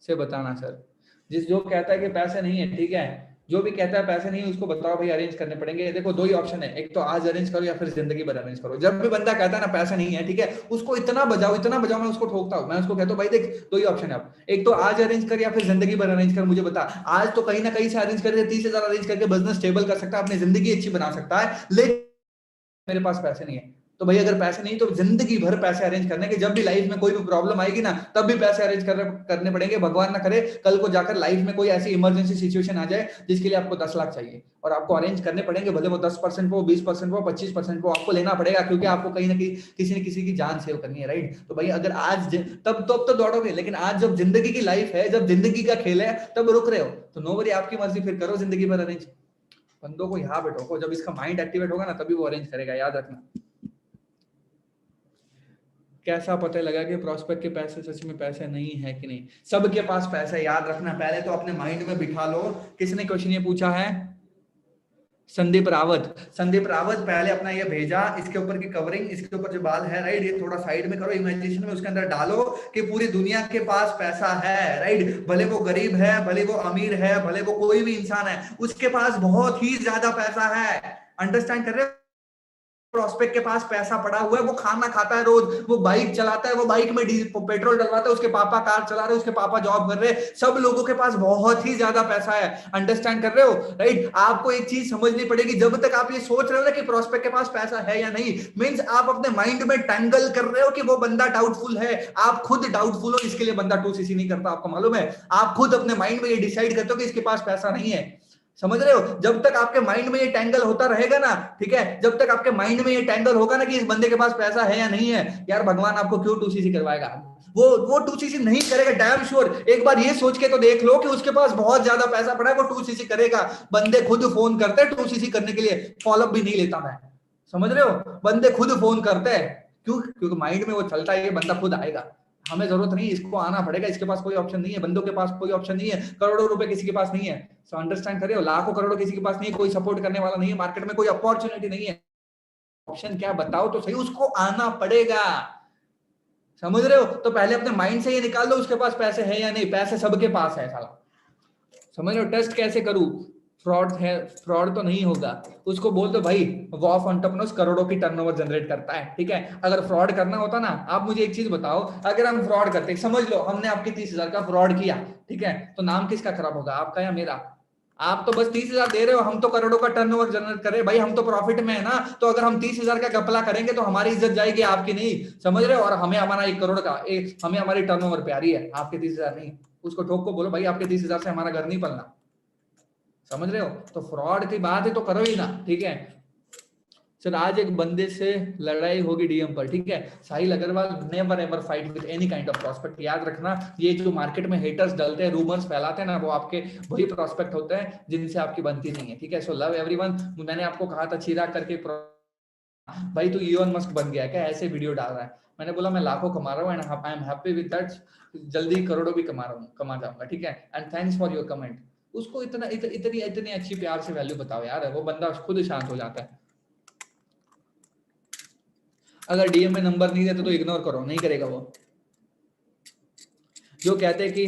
से बताना सर। जो कहता है कि पैसे नहीं है, ठीक है, जो भी कहता है पैसे नहीं है उसको बताओ भाई अरेंज करने पड़ेंगे। देखो दो ही ऑप्शन है, एक तो आज अरेंज करो या फिर जिंदगी भर अरेंज करो। जब भी बंदा कहता है ना पैसा नहीं है, ठीक है, उसको इतना बजाओ, मैं उसको ठोकता हूँ, मैं उसको कहता हूँ भाई देख दो ही ऑप्शन है अब, एक तो आज अरेंज कर या फिर जिंदगी भर अरेंज कर। मुझे बता, आज तो कहीं ना कहीं से अरेंज करके 30,000 अरेंज करके बिजनेस स्टेबल कर सकता है, अपनी जिंदगी अच्छी बना सकता है, लेकिन मेरे पास पैसे नहीं है। तो भाई अगर पैसे नहीं तो जिंदगी भर पैसे अरेंज करने के, जब भी लाइफ में कोई भी प्रॉब्लम आएगी ना तब भी पैसे अरेंज करने पड़ेंगे। भगवान ना करे कल को जाकर लाइफ में कोई ऐसी इमरजेंसी सिचुएशन आ जाए जिसके लिए आपको 10 लाख चाहिए और आपको अरेंज करने पड़ेंगे, भले वो 10% वो 20% वो 25% वो आपको लेना पड़ेगा, क्योंकि आपको कहीं ना कहीं किसी न किसी की जान सेव करनी है, राइट? तो भाई अगर आज तब तो दौड़ोगे, लेकिन आज जब जिंदगी की लाइफ है, जब जिंदगी का खेल है, तब रुक रहे हो, तो नो वरी, आपकी मर्जी, फिर करो जिंदगी भर अरेंज। बंदों को यहाँ पे ठोको, जब इसका माइंड एक्टिवेट होगा ना तभी वो अरेंज करेगा, याद रखना। कैसा पता लगा कि प्रोस्पेक्ट के पैसे सच में पैसे नहीं है कि नहीं? सबके पास पैसा, याद रखना, पहले तो अपने माइंड में बिठा लो। किसने क्वेश्चन ये पूछा है? संदीप रावत। संदीप रावत, पहले अपना ये भेजा, इसके ऊपर की कवरिंग, इसके ऊपर जो बाल है, राइट, ये थोड़ा साइड में करो, इमेजिनेशन में उसके अंदर डालो कि पूरी दुनिया के पास पैसा है, राइट? भले वो गरीब है, भले वो अमीर है, भले वो कोई भी इंसान है, उसके पास बहुत ही ज्यादा पैसा है। अंडरस्टैंड कर रहे हो? प्रोस्पेक्ट के पास पैसा पड़ा हुआ है, वो खाना खाता है रोज, वो बाइक चलाता है, वो बाइक में पेट्रोल डलवाता है, उसके पापा कार चला रहे, उसके पापा जॉब कर रहे हैं, सब लोगों के पास बहुत ही ज्यादा पैसा है। अंडरस्टैंड कर रहे हो, राइट? आपको एक चीज समझनी पड़ेगी, जब तक आप ये सोच रहे हो ना कि प्रोस्पेक्ट के पास पैसा है या नहीं, मींस आप अपने माइंड में टैंगल कर रहे हो कि वो बंदा डाउटफुल है। आप खुद डाउटफुल हो, इसके लिए बंदा 2cc नहीं करता, आपको मालूम है? आप खुद अपने माइंड में ये डिसाइड करते हो कि इसके पास पैसा नहीं है। समझ रहे हो? जब तक आपके माइंड में ये टैंगल होता रहेगा ना, ठीक है, जब तक आपके माइंड में ये टैंगल होगा ना कि इस बंदे के पास पैसा है या नहीं है, यार भगवान आपको क्यों 2cc करवाएगा? वो 2cc नहीं करेगा, डैम श्योर। एक बार ये सोच के तो देख लो कि उसके पास बहुत ज्यादा पैसा पड़ा है, वो 2cc करेगा। बंदे खुद फोन करते हैं 2cc करने के लिए, फॉलोअप भी नहीं लेता मैं। समझ रहे हो? बंदे खुद फोन करते हैं, क्यों? क्योंकि माइंड में वो चलता है, ये बंदा खुद आएगा, हमें जरूरत नहीं, इसको आना पड़ेगा, इसके पास कोई ऑप्शन नहीं है, बंदों के पास कोई ऑप्शन नहीं है, करोड़ों रुपए किसी के पास नहीं है। सो अंडरस्टैंड कर रहे हो? लाखों करोड़ों किसी के पास नहीं है, कोई सपोर्ट करने वाला नहीं है, मार्केट में कोई अपॉर्चुनिटी नहीं है। ऑप्शन क्या बताओ तो सही, उसको आना पड़ेगा। समझ रहे हो? तो पहले अपने माइंड से ये निकाल दो उसके पास पैसे है या नहीं। पैसे सबके पास है साला। समझ रहे हो? टेस्ट कैसे करूं? फ्रॉड है, फ्रॉड तो नहीं होगा। उसको बोल दो भाई वो ऑफ एंटरप्रेन्योर्स करोड़ों की टर्नओवर जनरेट करता है, ठीक है? अगर फ्रॉड करना होता ना, आप मुझे एक चीज बताओ, अगर हम फ्रॉड करते, समझ लो हमने आपके 30,000 का फ्रॉड किया, ठीक है, तो नाम किसका खराब होगा, आपका या मेरा? आप तो बस 30,000 दे रहे हो, हम तो करोड़ों का टर्नओवर जनरेट कर रहे हैं भाई, हम तो प्रॉफिट में है ना। तो अगर हम 30,000 का घपला करेंगे तो हमारी इज्जत जाएगी, आपकी नहीं। समझ रहे हो? और हमें हमारा 1 करोड़ का हमें हमारी टर्नओवर प्यारी है, आपके 30,000 नहीं। उसको ठोक को बोलो भाई आपके 30,000 से हमारा घर नहीं पलना। समझ रहे हो? तो फ्रॉड की बात है तो करो ही ना, ठीक है? सर आज एक बंदे से लड़ाई होगी डीएम पर, ठीक है? Sahil Agarwal never ever fight with any kind of prospect. याद रखना, ये जो मार्केट में हेटर्स डलते हैं, रूमर्स फैलाते हैं ना, वो आपके वही प्रोस्पेक्ट होते हैं जिनसे आपकी बनती नहीं है, ठीक है? So love everyone. मैंने आपको कहा था चिराग करके भाई तू इलोन मस्क बन गया क्या, ऐसे वीडियो डाल रहा है? मैंने बोला मैं लाखों कमा रहा हूँ and I am happy with that, जल्दी करोड़ों भी कमा जाऊंगा, ठीक है? And thanks for your comment. उसको इतनी अच्छी प्यार से वैल्यू बताओ यार, वो बंदा खुद शांत हो जाता है। अगर डीएम में नंबर नहीं देते तो इग्नोर करो, नहीं करेगा वो। जो कहते हैं कि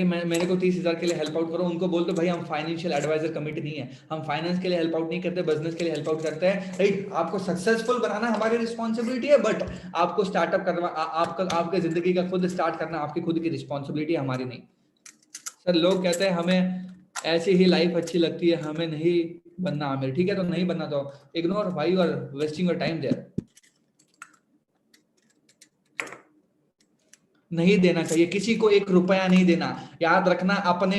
मेरे को 30,000 के लिए हेल्प आउट करो, उनको बोल दो भाई हम फाइनेंशियल एडवाइजर कमिटी नहीं है, हम फाइनेंस के लिए हेल्प आउट नहीं करते, बिजनेस के लिए हेल्प आउट करते हैं, राइट। आपको सक्सेसफुल बनाना हमारी रिस्पॉन्सिबिलिटी है, बट आपको स्टार्टअप करना, आपके जिंदगी का खुद स्टार्ट करना आपकी खुद की रिस्पॉन्सिबिलिटी है, हमारी नहीं। सर लोग कहते हैं हमें ऐसी ही लाइफ अच्छी लगती है, हमें नहीं बनना आमिर। ठीक है, तो नहीं बनना तो इग्नोर, भाई you are wasting your time there. नहीं देना चाहिए किसी को 1 रुपया नहीं देना, याद रखना। अपने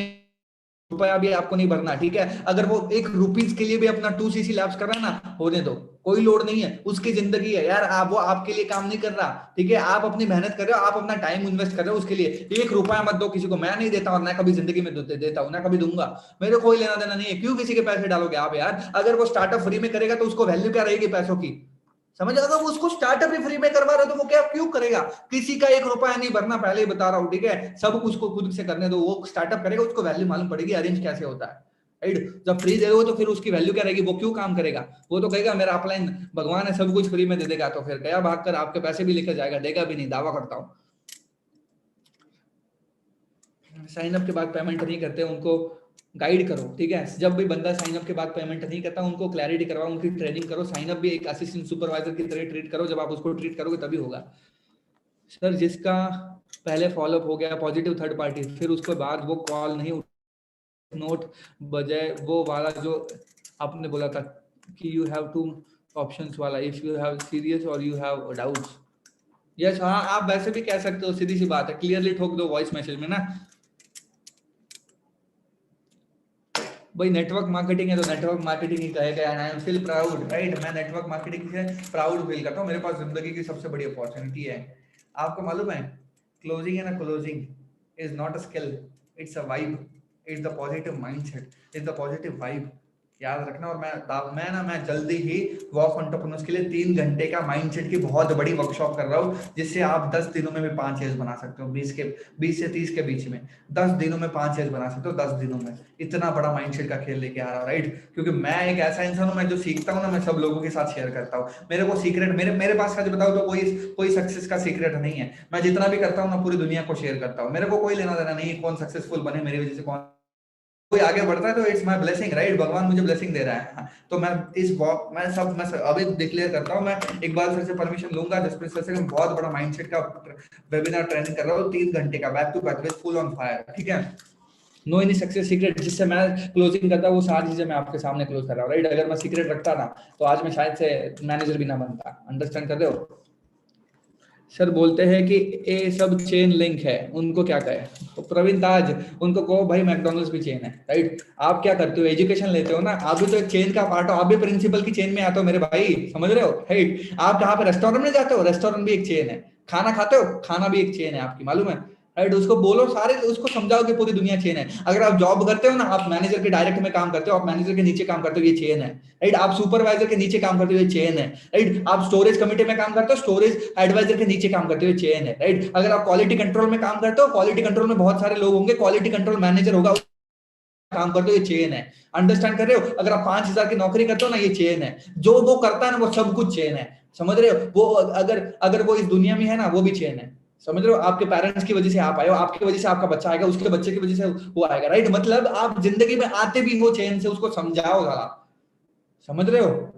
रुपया भी आपको नहीं भरना, ठीक है। अगर वो 1 रुपीज के लिए भी अपना 2cc लैप्स कर रहा है ना, होने दो, कोई लोड नहीं है, उसकी जिंदगी है यार। वो आपके लिए काम नहीं कर रहा, ठीक है। आप अपनी मेहनत कर रहे हो, आप अपना टाइम इन्वेस्ट कर रहे हो उसके लिए। 1 रुपया मत दो किसी को, मैं नहीं देता और ना कभी जिंदगी में देता हूं, ना कभी दूंगा। मेरे कोई लेना देना नहीं है, क्यों किसी के पैसे डालोगे आप यार। अगर वो स्टार्टअप फ्री में करेगा तो उसको वैल्यू क्या रहेगी पैसों की, समझ। अगर उसको स्टार्टअप ही फ्री में करवा रहे हो तो वो क्या क्यों करेगा। किसी का 1 रुपया नहीं भरना, पहले ही बता रहा हूं, ठीक है। सब कुछ को खुद से करने दो, वो स्टार्टअप करेगा, उसको वैल्यू मालूम पड़ेगी अरेंज कैसे होता है, राइट। जब फ्री दे रहे हो तो फिर उसकी वैल्यू क्या रहेगी, वो क्यों काम करेगा। वो तो कहेगा मेरा अपलाइन भगवान है, सब कुछ फ्री में दे देगा, तो फिर गया भागकर आपके पैसे भी लेकर जाएगा, देगा भी नहीं, दावा करता हूं। साइन अप के बाद पेमेंट नहीं करते उनको गाइड करो, ठीक है। जब भी बंदा साइन अप के बाद पेमेंट नहीं करता उनको क्लैरिटी करवाओ, उनकी ट्रेनिंग करो। साइन अप भी एक असिस्टेंट सुपरवाइजर की तरह ट्रीट करो, जब आप उसको ट्रीट करोगे तभी होगा। सर जिसका पहले फॉलोअप हो गया पॉजिटिव थर्ड पार्टी, फिर उसके बाद वो कॉल नहीं नोट बजाय वो वाला जो आपने बोला था कि यू हैव 2 ऑप्शंस वाला, इफ यू हैव सीरियस और यू हैव डाउट्स। यस, हाँ आप वैसे भी कह सकते हो, सीधी सी बात है, क्लियरली ठोक दो वॉइस मैसेज में ना। भाई नेटवर्क मार्केटिंग है तो नेटवर्क मार्केटिंग ही कहेगा, and I am feel proud, right. मैं नेटवर्क मार्केटिंग से प्राउड फील करता हूँ, मेरे पास जिंदगी की सबसे बड़ी अपॉर्चुनिटी है। आपको मालूम है क्लोजिंग है ना, closing is not a skill, it's a vibe, it's the positive mindset, it's the positive vibe, याद रखना। और मैं जल्दी ही वॉफ एंटरप्रेन्योर्स के लिए 3 घंटे का माइंडसेट की बहुत बड़ी वर्कशॉप कर रहा हूँ, जिससे आप 10 दिनों में भी 5 एज बना सकते हो, 20 से 30 के बीच में 10 दिनों में 5 एज बना सकते हो, 10 दिनों में। इतना बड़ा माइंडसेट का खेल लेके आ रहा हूँ, राइट। क्योंकि मैं एक ऐसा इंसान हूँ, मैं जो सीखता हूँ ना, मैं सब लोगों के साथ शेयर करता हूँ। मेरे को सीक्रेट मेरे पास सच बताऊँ तो कोई सक्सेस का सीक्रेट नहीं है। मैं जितना भी करता हूँ ना पूरी दुनिया को शेयर करता हूँ। मेरे को कोई लेना देना नहीं है कौन सक्सेसफुल बने मेरी वजह से, कौन कोई आगे बढ़ता है तो इट्स माय ब्लेसिंग, राइट। भगवान मुझे ब्लेसिंग दे रहा है। हाँ, तो मैं मैं अभी डिक्लेयर करता हूँ, मैं एक बार सर से परमिशन लूंगा, जसप्रीत सर से। मैं बहुत बड़ा माइंडसेट का वेबिनार ट्रेनिंग कर रहा हूँ, 3 घंटे का, back to back, full on fire, ठीक है। नो एनी सक्सेस सीक्रेट, जिससे मैं क्लोजिंग करता हूँ वो सारी चीजें मैं आपके सामने क्लोज कर रहा हूँ, राइट। अगर मैं सीक्रेट रखता ना तो आज मैं शायद से मैनेजर भी ना बनता, अंडरस्टैंड कर रहे हो। सर बोलते हैं कि ये सब चेन लिंक है, उनको क्या कहें। तो प्रवीण ताज, उनको कहो भाई मैकडॉनल्ड्स भी चेन है, राइट। आप क्या करते हो, एजुकेशन लेते हो ना, आप भी तो एक चेन का पार्ट हो, आप भी प्रिंसिपल की चेन में आते हो मेरे भाई, समझ रहे हो, राइट। आप कहाँ पे रेस्टोरेंट में जाते हो, रेस्टोरेंट भी एक चेन है। खाना खाते हो, खाना भी एक चेन है आपकी, मालूम है, राइट। उसको बोलो, सारे उसको समझाओ कि पूरी दुनिया चेन है। अगर आप जॉब करते हो ना, आप मैनेजर के डायरेक्ट में काम करते हो, आप मैनेजर के नीचे काम करते हो, ये चेन है, राइट। आप सुपरवाइजर के नीचे काम करते हो, ये चेन है, राइट। आप स्टोरेज कमिटी में काम करते हो, स्टोरेज एडवाइजर के नीचे काम करते हो, चेन है, राइट। अगर आप क्वालिटी कंट्रोल में काम करते हो, क्वालिटी कंट्रोल में बहुत सारे लोग होंगे, क्वालिटी कंट्रोल मैनेजर होगा, काम करते हो, ये चेन है, अंडरस्टैंड कर रहे हो। अगर आप 5,000 की नौकरी करते हो ना, ये चेन है। जो वो करता है ना वो सब कुछ चेन है, समझ रहे हो। वो अगर वो इस दुनिया में है ना, वो भी चेन है, समझ रहे हो। आपके पेरेंट्स की वजह से आप आए हो, आपकी वजह से आपका बच्चा आएगा, उसके बच्चे की वजह से वो आएगा, राइट। मतलब आप जिंदगी में आते भी हो चेन से, उसको समझाओ जरा, समझ रहे हो।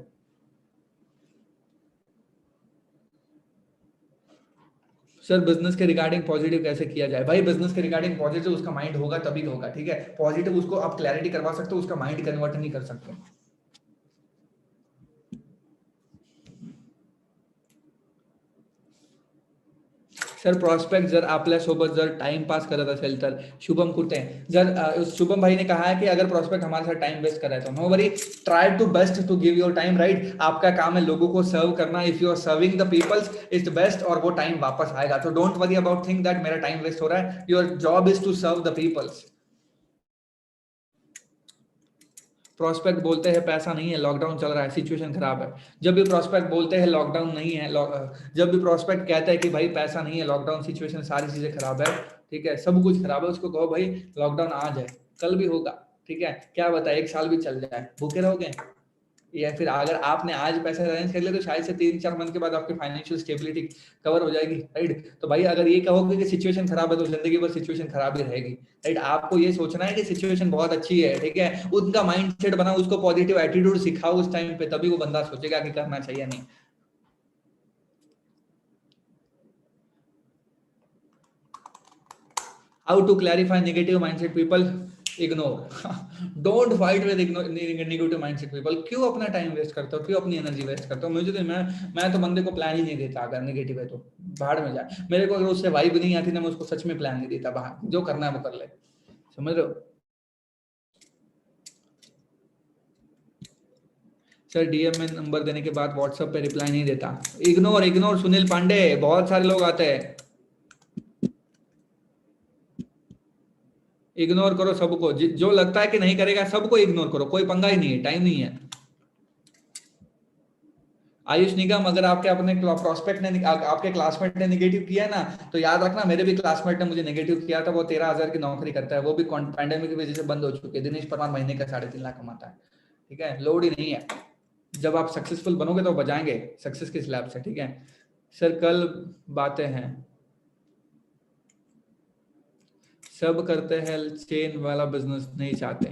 सर बिजनेस के रिगार्डिंग पॉजिटिव कैसे किया जाए। भाई बिजनेस के रिगार्डिंग पॉजिटिव उसका माइंड होगा तभी होगा, ठीक है। पॉजिटिव उसको आप क्लैरिटी करवा सकते हो, उसका माइंड कन्वर्ट नहीं कर सकते। सर प्रॉस्पेक्ट जर आपल्या सोबत जर टाइम पास करत असेल तर, शुभम कुटे जर शुभम भाई ने कहा है कि अगर प्रॉस्पेक्ट हमारे साथ टाइम वेस्ट कर रहा है तो no worry, try to best to give your time, right. आपका काम है लोगों को सर्व करना, if you are serving the peoples is the best, और वो टाइम वापस आएगा। तो don't worry about think that मेरा टाइम वेस्ट हो रहा है, your job is to serve the peoples. Prospect बोलते हैं पैसा नहीं है, लॉकडाउन चल रहा है, सिचुएशन खराब है। जब भी प्रॉस्पेक्ट बोलते हैं लॉकडाउन नहीं है, जब भी प्रॉस्पेक्ट कहता है कि भाई पैसा नहीं है, लॉकडाउन, सिचुएशन, सारी चीजें खराब है, ठीक है, सब कुछ खराब है, उसको कहो भाई लॉकडाउन आज है, कल भी होगा, ठीक है, क्या बता 1 साल भी चल जाए, भूखे रहोगे? या फिर अगर आपने आज पैसे अरेंज कर लिया तो शायद से 3-4 मंथ के बाद आपकी फाइनेंशियल स्टेबिलिटी कवर हो जाएगी, राइट? तो भाई अगर ये कहोगे कि सिचुएशन खराब है तो जिंदगी भर सिचुएशन खराब ही रहेगी, राइट? आपको ये सोचना है कि सिचुएशन बहुत अच्छी है, ठीक है, उनका माइंडसेट बनाओ, उसको पॉजिटिव एटीट्यूड सिखाओ उस टाइम पे, तभी वो बंदा सोचेगा कि करना चाहिए नहीं। How to clarify negative mindset people? Ignore. Don't fight with negative mindset people. क्यों अपना टाइम वेस्ट करते हो, क्यों अपनी एनर्जी वेस्ट करते हो? मुझे तो मैं तो बंदे को प्लान ही नहीं देता, अगर नेगेटिव है तो भाड़ में जाए। मेरे को अगर उससे वाइब नहीं आती ना, मैं उसको सच में प्लान नहीं देता, बाहर जो करना है वो कर ले, समझ रहे हो? सर डीएम में नंबर देने के बाद व्हाट्सएप पे रिप्लाई नहीं देता, इग्नोर इग्नोर। सुनील पांडे, बहुत सारे लोग आते हैं, इग्नोर करो सबको, जो लगता है कि नहीं करेगा सबको इग्नोर करो, कोई पंगा ही नहीं है, टाइम नहीं है। आयुष निगम, अगर आपके अपने प्रोस्पेक्ट ने आपके क्लासमेट ने नेगेटिव किया ना, तो याद रखना मेरे भी क्लासमेट ने मुझे नेगेटिव किया था। वो 13,000 की नौकरी करता है, वो भी पैंडेमिक की वजह से बंद हो चुकी है। दिनेश परमार महीने का 3.5 लाख कमाता है, ठीक है, लोड ही नहीं है। जब आप सक्सेसफुल बनोगे तो बजाएंगे सक्सेस के स्लैब से, ठीक है। सर कल बातें हैं, सब करते हैं, चेन वाला बिजनेस नहीं चाहते।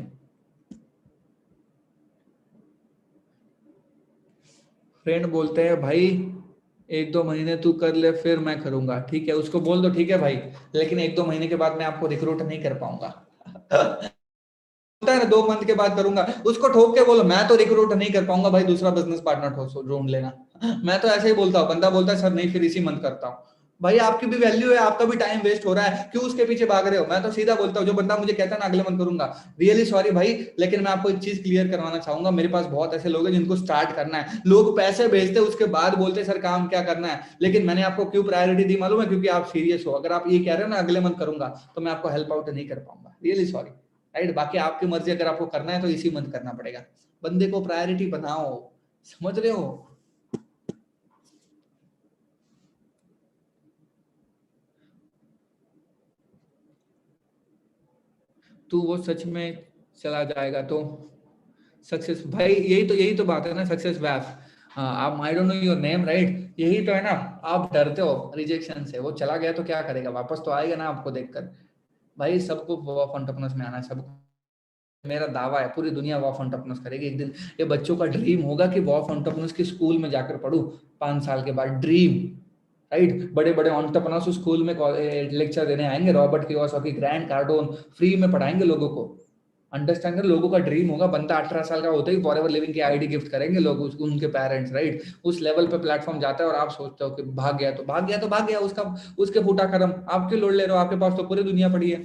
फ्रेंड बोलते हैं भाई 1-2 महीने तू कर ले फिर मैं करूंगा, ठीक है, उसको बोल दो ठीक है भाई, लेकिन 1-2 महीने के बाद मैं आपको रिक्रूट नहीं कर पाऊंगा। होता है ना 2 मंथ के बाद करूंगा, उसको ठोक के बोलो मैं तो रिक्रूट नहीं कर पाऊंगा भाई, दूसरा बिजनेस पार्टनर ढूंढ लेना। मैं तो ऐसे ही बोलता हूँ, बंदा बोलता है सर नहीं फिर इसी मंथ करता हूँ। भाई आपकी भी वैल्यू है, आपका भी टाइम वेस्ट हो रहा है, क्यों उसके पीछे भाग रहे हो? मैं तो सीधा बोलता हूँ, जो बंदा मुझे कहता है ना अगले मंथ करूंगा, रियली सॉरी भाई, लेकिन मैं आपको एक चीज क्लियर करवाना चाहूंगा, मेरे पास बहुत ऐसे लोग हैं जिनको स्टार्ट करना है, लोग पैसे भेजते उसके बाद बोलते सर काम क्या करना है, लेकिन मैंने आपको क्यों प्रायोरिटी दी मालूम है? क्योंकि आप सीरियस हो। अगर आप ये कह रहे हो ना अगले मंथ करूंगा, तो मैं आपको हेल्प आउट नहीं कर पाऊंगा, रियली सॉरी, राइट? बाकी आपकी मर्जी, अगर आपको करना है तो इसी मंथ करना पड़ेगा। बंदे को प्रायोरिटी बनाओ, समझ रहे हो? तू वो सच में चला जाएगा तो सक्सेस, भाई यही तो बात है ना, सक्सेस वैफ। आप I don't know your name, right? यही तो है ना, आप डरते हो रिजेक्शन से, वो चला गया तो क्या करेगा, वापस तो आएगा ना आपको देखकर। भाई सबको वॉफ एंटरप्रेन्योर्स में आना है, सबको। मेरा दावा है पूरी दुनिया वॉफ एंटरप्रेन्योर्स करेगी एक दिन। ये बच्चों का ड्रीम होगा कि वॉफ एंटरप्रेन्योर्स की स्कूल में जाकर पढूं 5 साल के बाद, ड्रीम, राइट? बड़े बड़े एंटरप्रेन्योर्स स्कूल में लेक्चर देने आएंगे, Robert Kiyosaki, Grant Cardone, free में पढ़ाएंगे लोगों को। अंडरस्टैंड कर, लोगों का ड्रीम होगा, बंदा 18 साल का होते ही फॉरएवर लिविंग की आईडी गिफ्ट करेंगे लोग उसको, उनके पेरेंट्स, राइट? उस लेवल पे प्लेटफॉर्म जाता है और आप सोचते हो कि भाग गया तो भाग गया तो भाग गया, उसका उसके फूटा करम, आप क्यों लोड ले रहे हो? आपके पास तो पूरी दुनिया पड़ी है,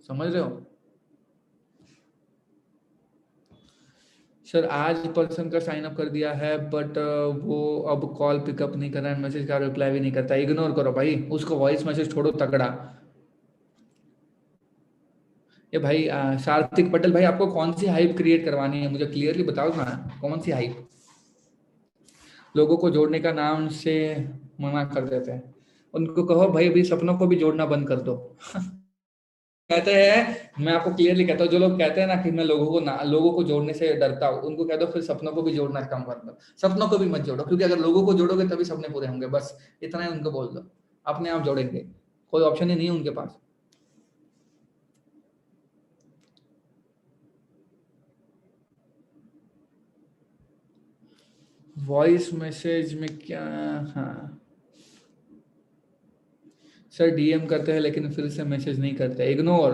समझ रहे हो? सर आज पर्सन का साइन अप कर दिया है बट वो अब कॉल पिकअप नहीं कर रहा है, मैसेज का रिप्लाई भी नहीं करता, इग्नोर करो भाई उसको, वॉइस मैसेज छोड़ो तगड़ा। ये भाई सार्थिक पटेल भाई, आपको कौन सी हाइप क्रिएट करवानी है मुझे क्लियरली बताओ ना, कौन सी हाइप? लोगों को जोड़ने का नाम से मना कर देते हैं, उनको कहो भाई अभी सपनों को भी जोड़ना बंद कर दो। कहते हैं, मैं आपको क्लियरली कहता हूँ, जो लोग कहते हैं ना कि मैं लोगों को जोड़ने से डरता हूँ, उनको कह दो फिर सपनों को भी जोड़ना कम कर दो, सपनों को भी मत जोड़ो, क्योंकि अगर लोगों को जोड़ोगे तभी सपने पूरे होंगे, बस इतना ही उनको बोल दो, अपने आप जोड़ेंगे, कोई ऑप्शन ही नहीं है उनके पास। वॉइस मैसेज में क्या? हाँ सर डीएम करते हैं लेकिन फिर से मैसेज नहीं करते, इग्नोर।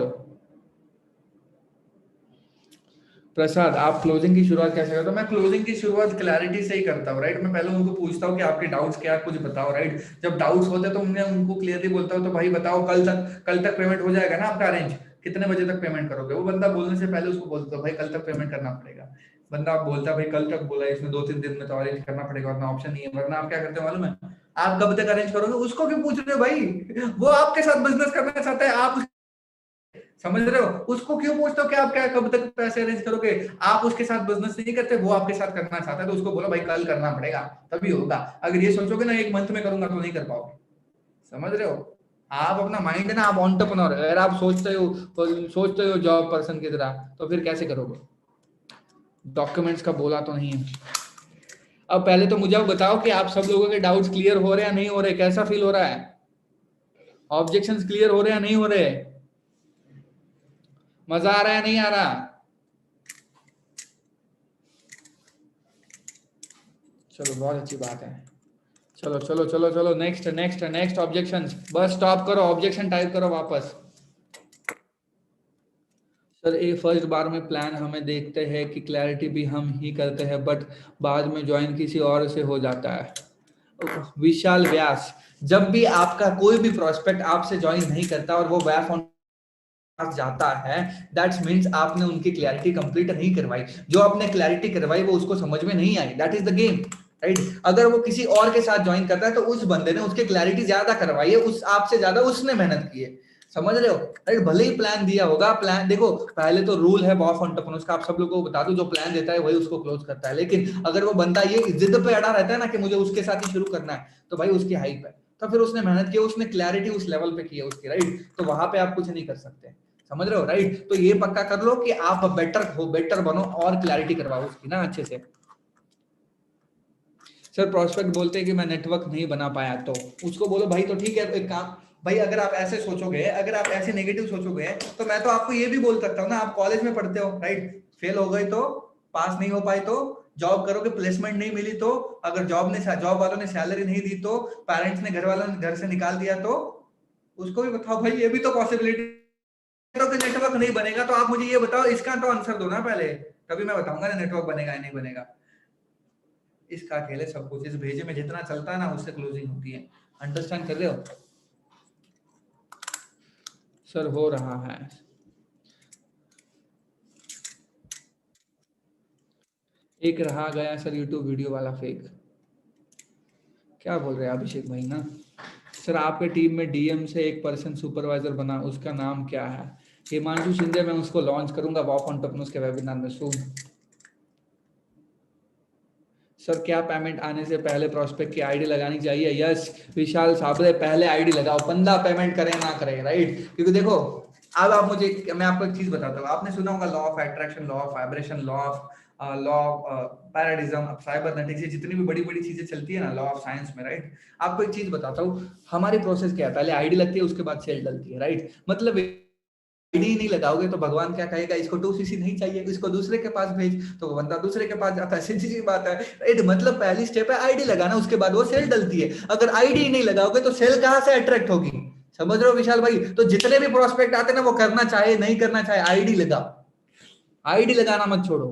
प्रसाद, आप क्लोजिंग की शुरुआत कैसे करते हो? मैं क्लोजिंग की शुरुआत क्लैरिटी से ही करता हूँ, राइट? मैं पहले उनको पूछता हूँ कि आपके डाउट्स क्या है, कुछ बताओ, राइट? जब डाउट्स होते हैं तो मैं उनको क्लियरली बोलता हूँ तो भाई बताओ कल तक पेमेंट हो जाएगा ना आपका अरेंज, कितने बजे तक पेमेंट करोगे? वो बंदा बोलने से पहले उसको बोलता हूँ भाई कल तक पेमेंट करना पड़ेगा। बंदा बोलता है भाई कल तक बोला है, इसमें 2-3 दिन में तो अरेंज करना पड़ेगा, वरना ऑप्शन नहीं है। वरना आप क्या करते हो मालूम है? आप कब तक अरेंज करोगे उसको क्यों पूछ रहे हो भाई? वो आपके साथ बिजनेस करना चाहता है, आप समझ रहे हो? उसको क्यों पूछते हो कि आप क्या कब तक पैसे अरेंज करोगे? आप उसके साथ बिजनेस नहीं करते, वो आपके साथ करना चाहता है, तो उसको बोलो भाई कल करना पड़ेगा तभी होगा। अगर ये सोचोगे ना 1 मंथ में करूंगा तो नहीं कर पाओगे, समझ रहे हो? आप अपना माइंड है ना, आप एंटरप्रेन्योर, अगर आप सोचते हो जॉब पर्सन की तरह, तो फिर कैसे करोगे? डॉक्यूमेंट्स का बोला तो नहीं है। अब पहले तो मुझे बताओ कि आप सब लोगों के डाउट्स क्लियर हो रहे हैं या नहीं हो रहे, कैसा फील हो रहा है? ऑब्जेक्शंस क्लियर हो रहे हैं या नहीं हो रहे? मजा आ रहा है नहीं आ रहा? चलो बहुत अच्छी बात है। चलो चलो चलो चलो, next next next objection, bus stop करो, ऑब्जेक्शन टाइप करो वापस। सर ये फर्स्ट बार में प्लान हमें देखते हैं कि क्लैरिटी भी हम ही करते हैं, बट बाद में ज्वाइन किसी और से हो जाता है। विशाल व्यास, जब भी आपका कोई भी प्रोस्पेक्ट आपसे ज्वाइन नहीं करता और वो व्याफ जाता है, दैट्स मीन्स आपने उनकी क्लैरिटी कंप्लीट नहीं करवाई। जो आपने क्लैरिटी करवाई वो उसको समझ में नहीं आई, that is the game, right? अगर वो किसी और के साथ ज्वाइन करता है तो उस बंदे ने उसकी क्लैरिटी ज्यादा करवाई है, उस आपसे ज्यादा उसने मेहनत की है, समझ रहे हो? राइट? भले ही प्लान दिया होगा, प्लान देखो, पहले तो रूल है ऑफ एंटरप्रेन्योर्स का, आप सब लोगों को बता दो, जो प्लान देता है वही उसको क्लोज करता है। लेकिन अगर वो बंदा ये जिद पे अड़ा रहता है ना कि मुझे उसके साथ ही शुरू करना है, तो भाई उसकी हाइप है, तो फिर उसने मेहनत की, उसने क्लैरिटी उस लेवल पे की है उसकी, राइट? तो वहां पे आप कुछ नहीं कर सकते, समझ रहे हो? राइट? तो ये पक्का कर लो कि आप बेटर हो, बेटर बनो और क्लैरिटी करवाओ उसकी ना अच्छे से। सर प्रोस्पेक्ट बोलते हैं कि मैं नेटवर्क नहीं बना पाया, तो उसको बोलो भाई तो ठीक है, एक काम भाई, अगर आप ऐसे सोचोगे, अगर आप ऐसे नेगेटिव सोचोगे, तो मैं तो आपको ये भी बोल सकता हूँ ना, आप कॉलेज में पढ़ते हो, राइट? फेल हो गए तो, पास नहीं हो पाए तो, जॉब करोगे प्लेसमेंट नहीं मिली तो, अगर जॉब वालों ने सैलरी नहीं दी तो, पेरेंट्स ने घर वालों ने घर से निकाल दिया तो, उसको भी बताओ भाई ये भी तो पॉसिबिलिटी, तो नेटवर्क नहीं बनेगा। तो आप मुझे ये बताओ, इसका तो आंसर दो ना पहले, तभी मैं बताऊंगा ना नेटवर्क बनेगा या नहीं बनेगा। इसका खेल है सब कुछ, इस भेजे में जितना चलता है ना उससे क्लोजिंग होती है, अंडरस्टैंड कर रहे हो? सर हो रहा है। एक रहा गया सर यूट्यूब वीडियो वाला फेक, क्या बोल रहे हैं अभिषेक भाई ना? सर आपके टीम में डीएम से एक पर्सन सुपरवाइजर बना, उसका नाम क्या है? हिमांशु शिंदे, मैं उसको लॉन्च करूंगा वॉफ एंटरप्रेन्योर्स के वेबिनार में सून। सर क्या पेमेंट आने से पहले प्रोस्पेक्ट की आईडी लगानी चाहिए? यस विशाल साबरे, पहले आईडी लगाओ, बंदा पेमेंट करे ना करे, राइट? क्योंकि देखो, अब आप मुझे, मैं आपको एक चीज बताता हूँ, आपने सुना होगा law of attraction, law of vibration, law of paradigm, अब साइबरनेटिक्स, ये जितनी भी बड़ी बड़ी चीजें चलती है ना लॉ ऑफ साइंस में, राइट? आपको एक चीज बताता हूँ, हमारी प्रोसेस क्या है, पहले आईडी लगती है, उसके बाद सेल डलती है, राइट? मतलब आईडी नहीं लगाओगे तो भगवान क्या कहेगा, इसको 2cc नहीं चाहिए, इसको दूसरे के पास भेज, तो वो बंदा दूसरे के पास जाता है, सीधी सी बात है, राइट? मतलब पहली स्टेप है आईडी लगाना, उसके बाद वो सेल डलती है। अगर आईडी नहीं लगाओगे तो सेल कहां से अट्रैक्ट होगी? समझ रहे हो विशाल भाई? तो जितने भी प्रोस्पेक्ट आते हैं ना, वो करना चाहे नहीं करना चाहे, आईडी लगाओ, आईडी लगाना मत छोड़ो।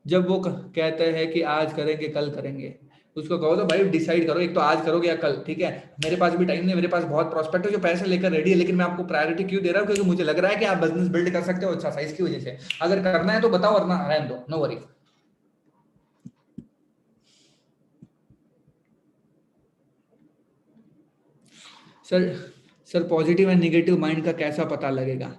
जब वो कहते हैं कि आज करेंगे कल करेंगे, उसको कहो तो भाई डिसाइड करो, एक तो आज करोगे या कल, ठीक है? मेरे पास भी टाइम नहीं, मेरे पास बहुत प्रोस्पेक्ट है जो पैसे लेकर रेडी है, लेकिन मैं आपको प्रायोरिटी क्यों दे रहा हूँ? क्योंकि मुझे लग रहा है कि आप बिजनेस बिल्ड कर सकते हो अच्छा साइज की वजह से। अगर करना है तो बताओ, वरना रहने दो, no worry. Sir sir positive and negative mind का कैसा पता लगेगा?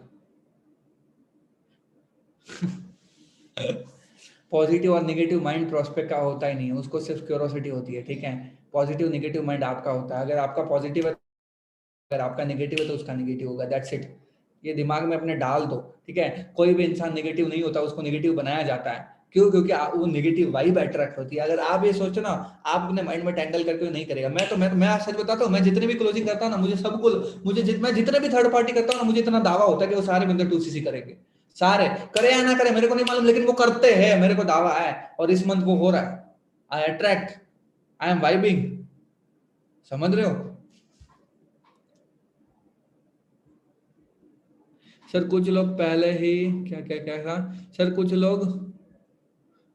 पॉजिटिव और नेगेटिव माइंड प्रोस्पेक्ट का होता ही नहीं है, उसको सिर्फ क्यूरोसिटी होती है, ठीक है? पॉजिटिव नेगेटिव माइंड आपका होता है, अगर आपका पॉजिटिव है, अगर आपका नेगेटिव है तो उसका नेगेटिव होगा, दैट्स इट। ये दिमाग में अपने डाल दो, ठीक है? कोई भी इंसान नेगेटिव नहीं होता, उसको नेगेटिव बनाया जाता है। क्यों? क्योंकि वो नेगेटिव वाइब अट्रैक्ट होती है। अगर आप ये सोचो ना, आप अपने माइंड में टैंगल करके नहीं करेगा। मैं सच बताता हूँ, मैं जितने भी क्लोजिंग करता हूँ ना, मैं जितने भी थर्ड पार्टी करता हूँ ना, मुझे इतना दावा होता है कि वो सारे बंदे 2cc करेंगे, सारे करे या ना करे मेरे को नहीं मालूम, लेकिन वो करते हैं, मेरे को दावा है। और इस मंथ वो हो रहा है, आई अट्रैक्ट, आई एम वाइबिंग, समझ रहे हो? सर कुछ लोग पहले ही क्या क्या क्या था, सर कुछ लोग,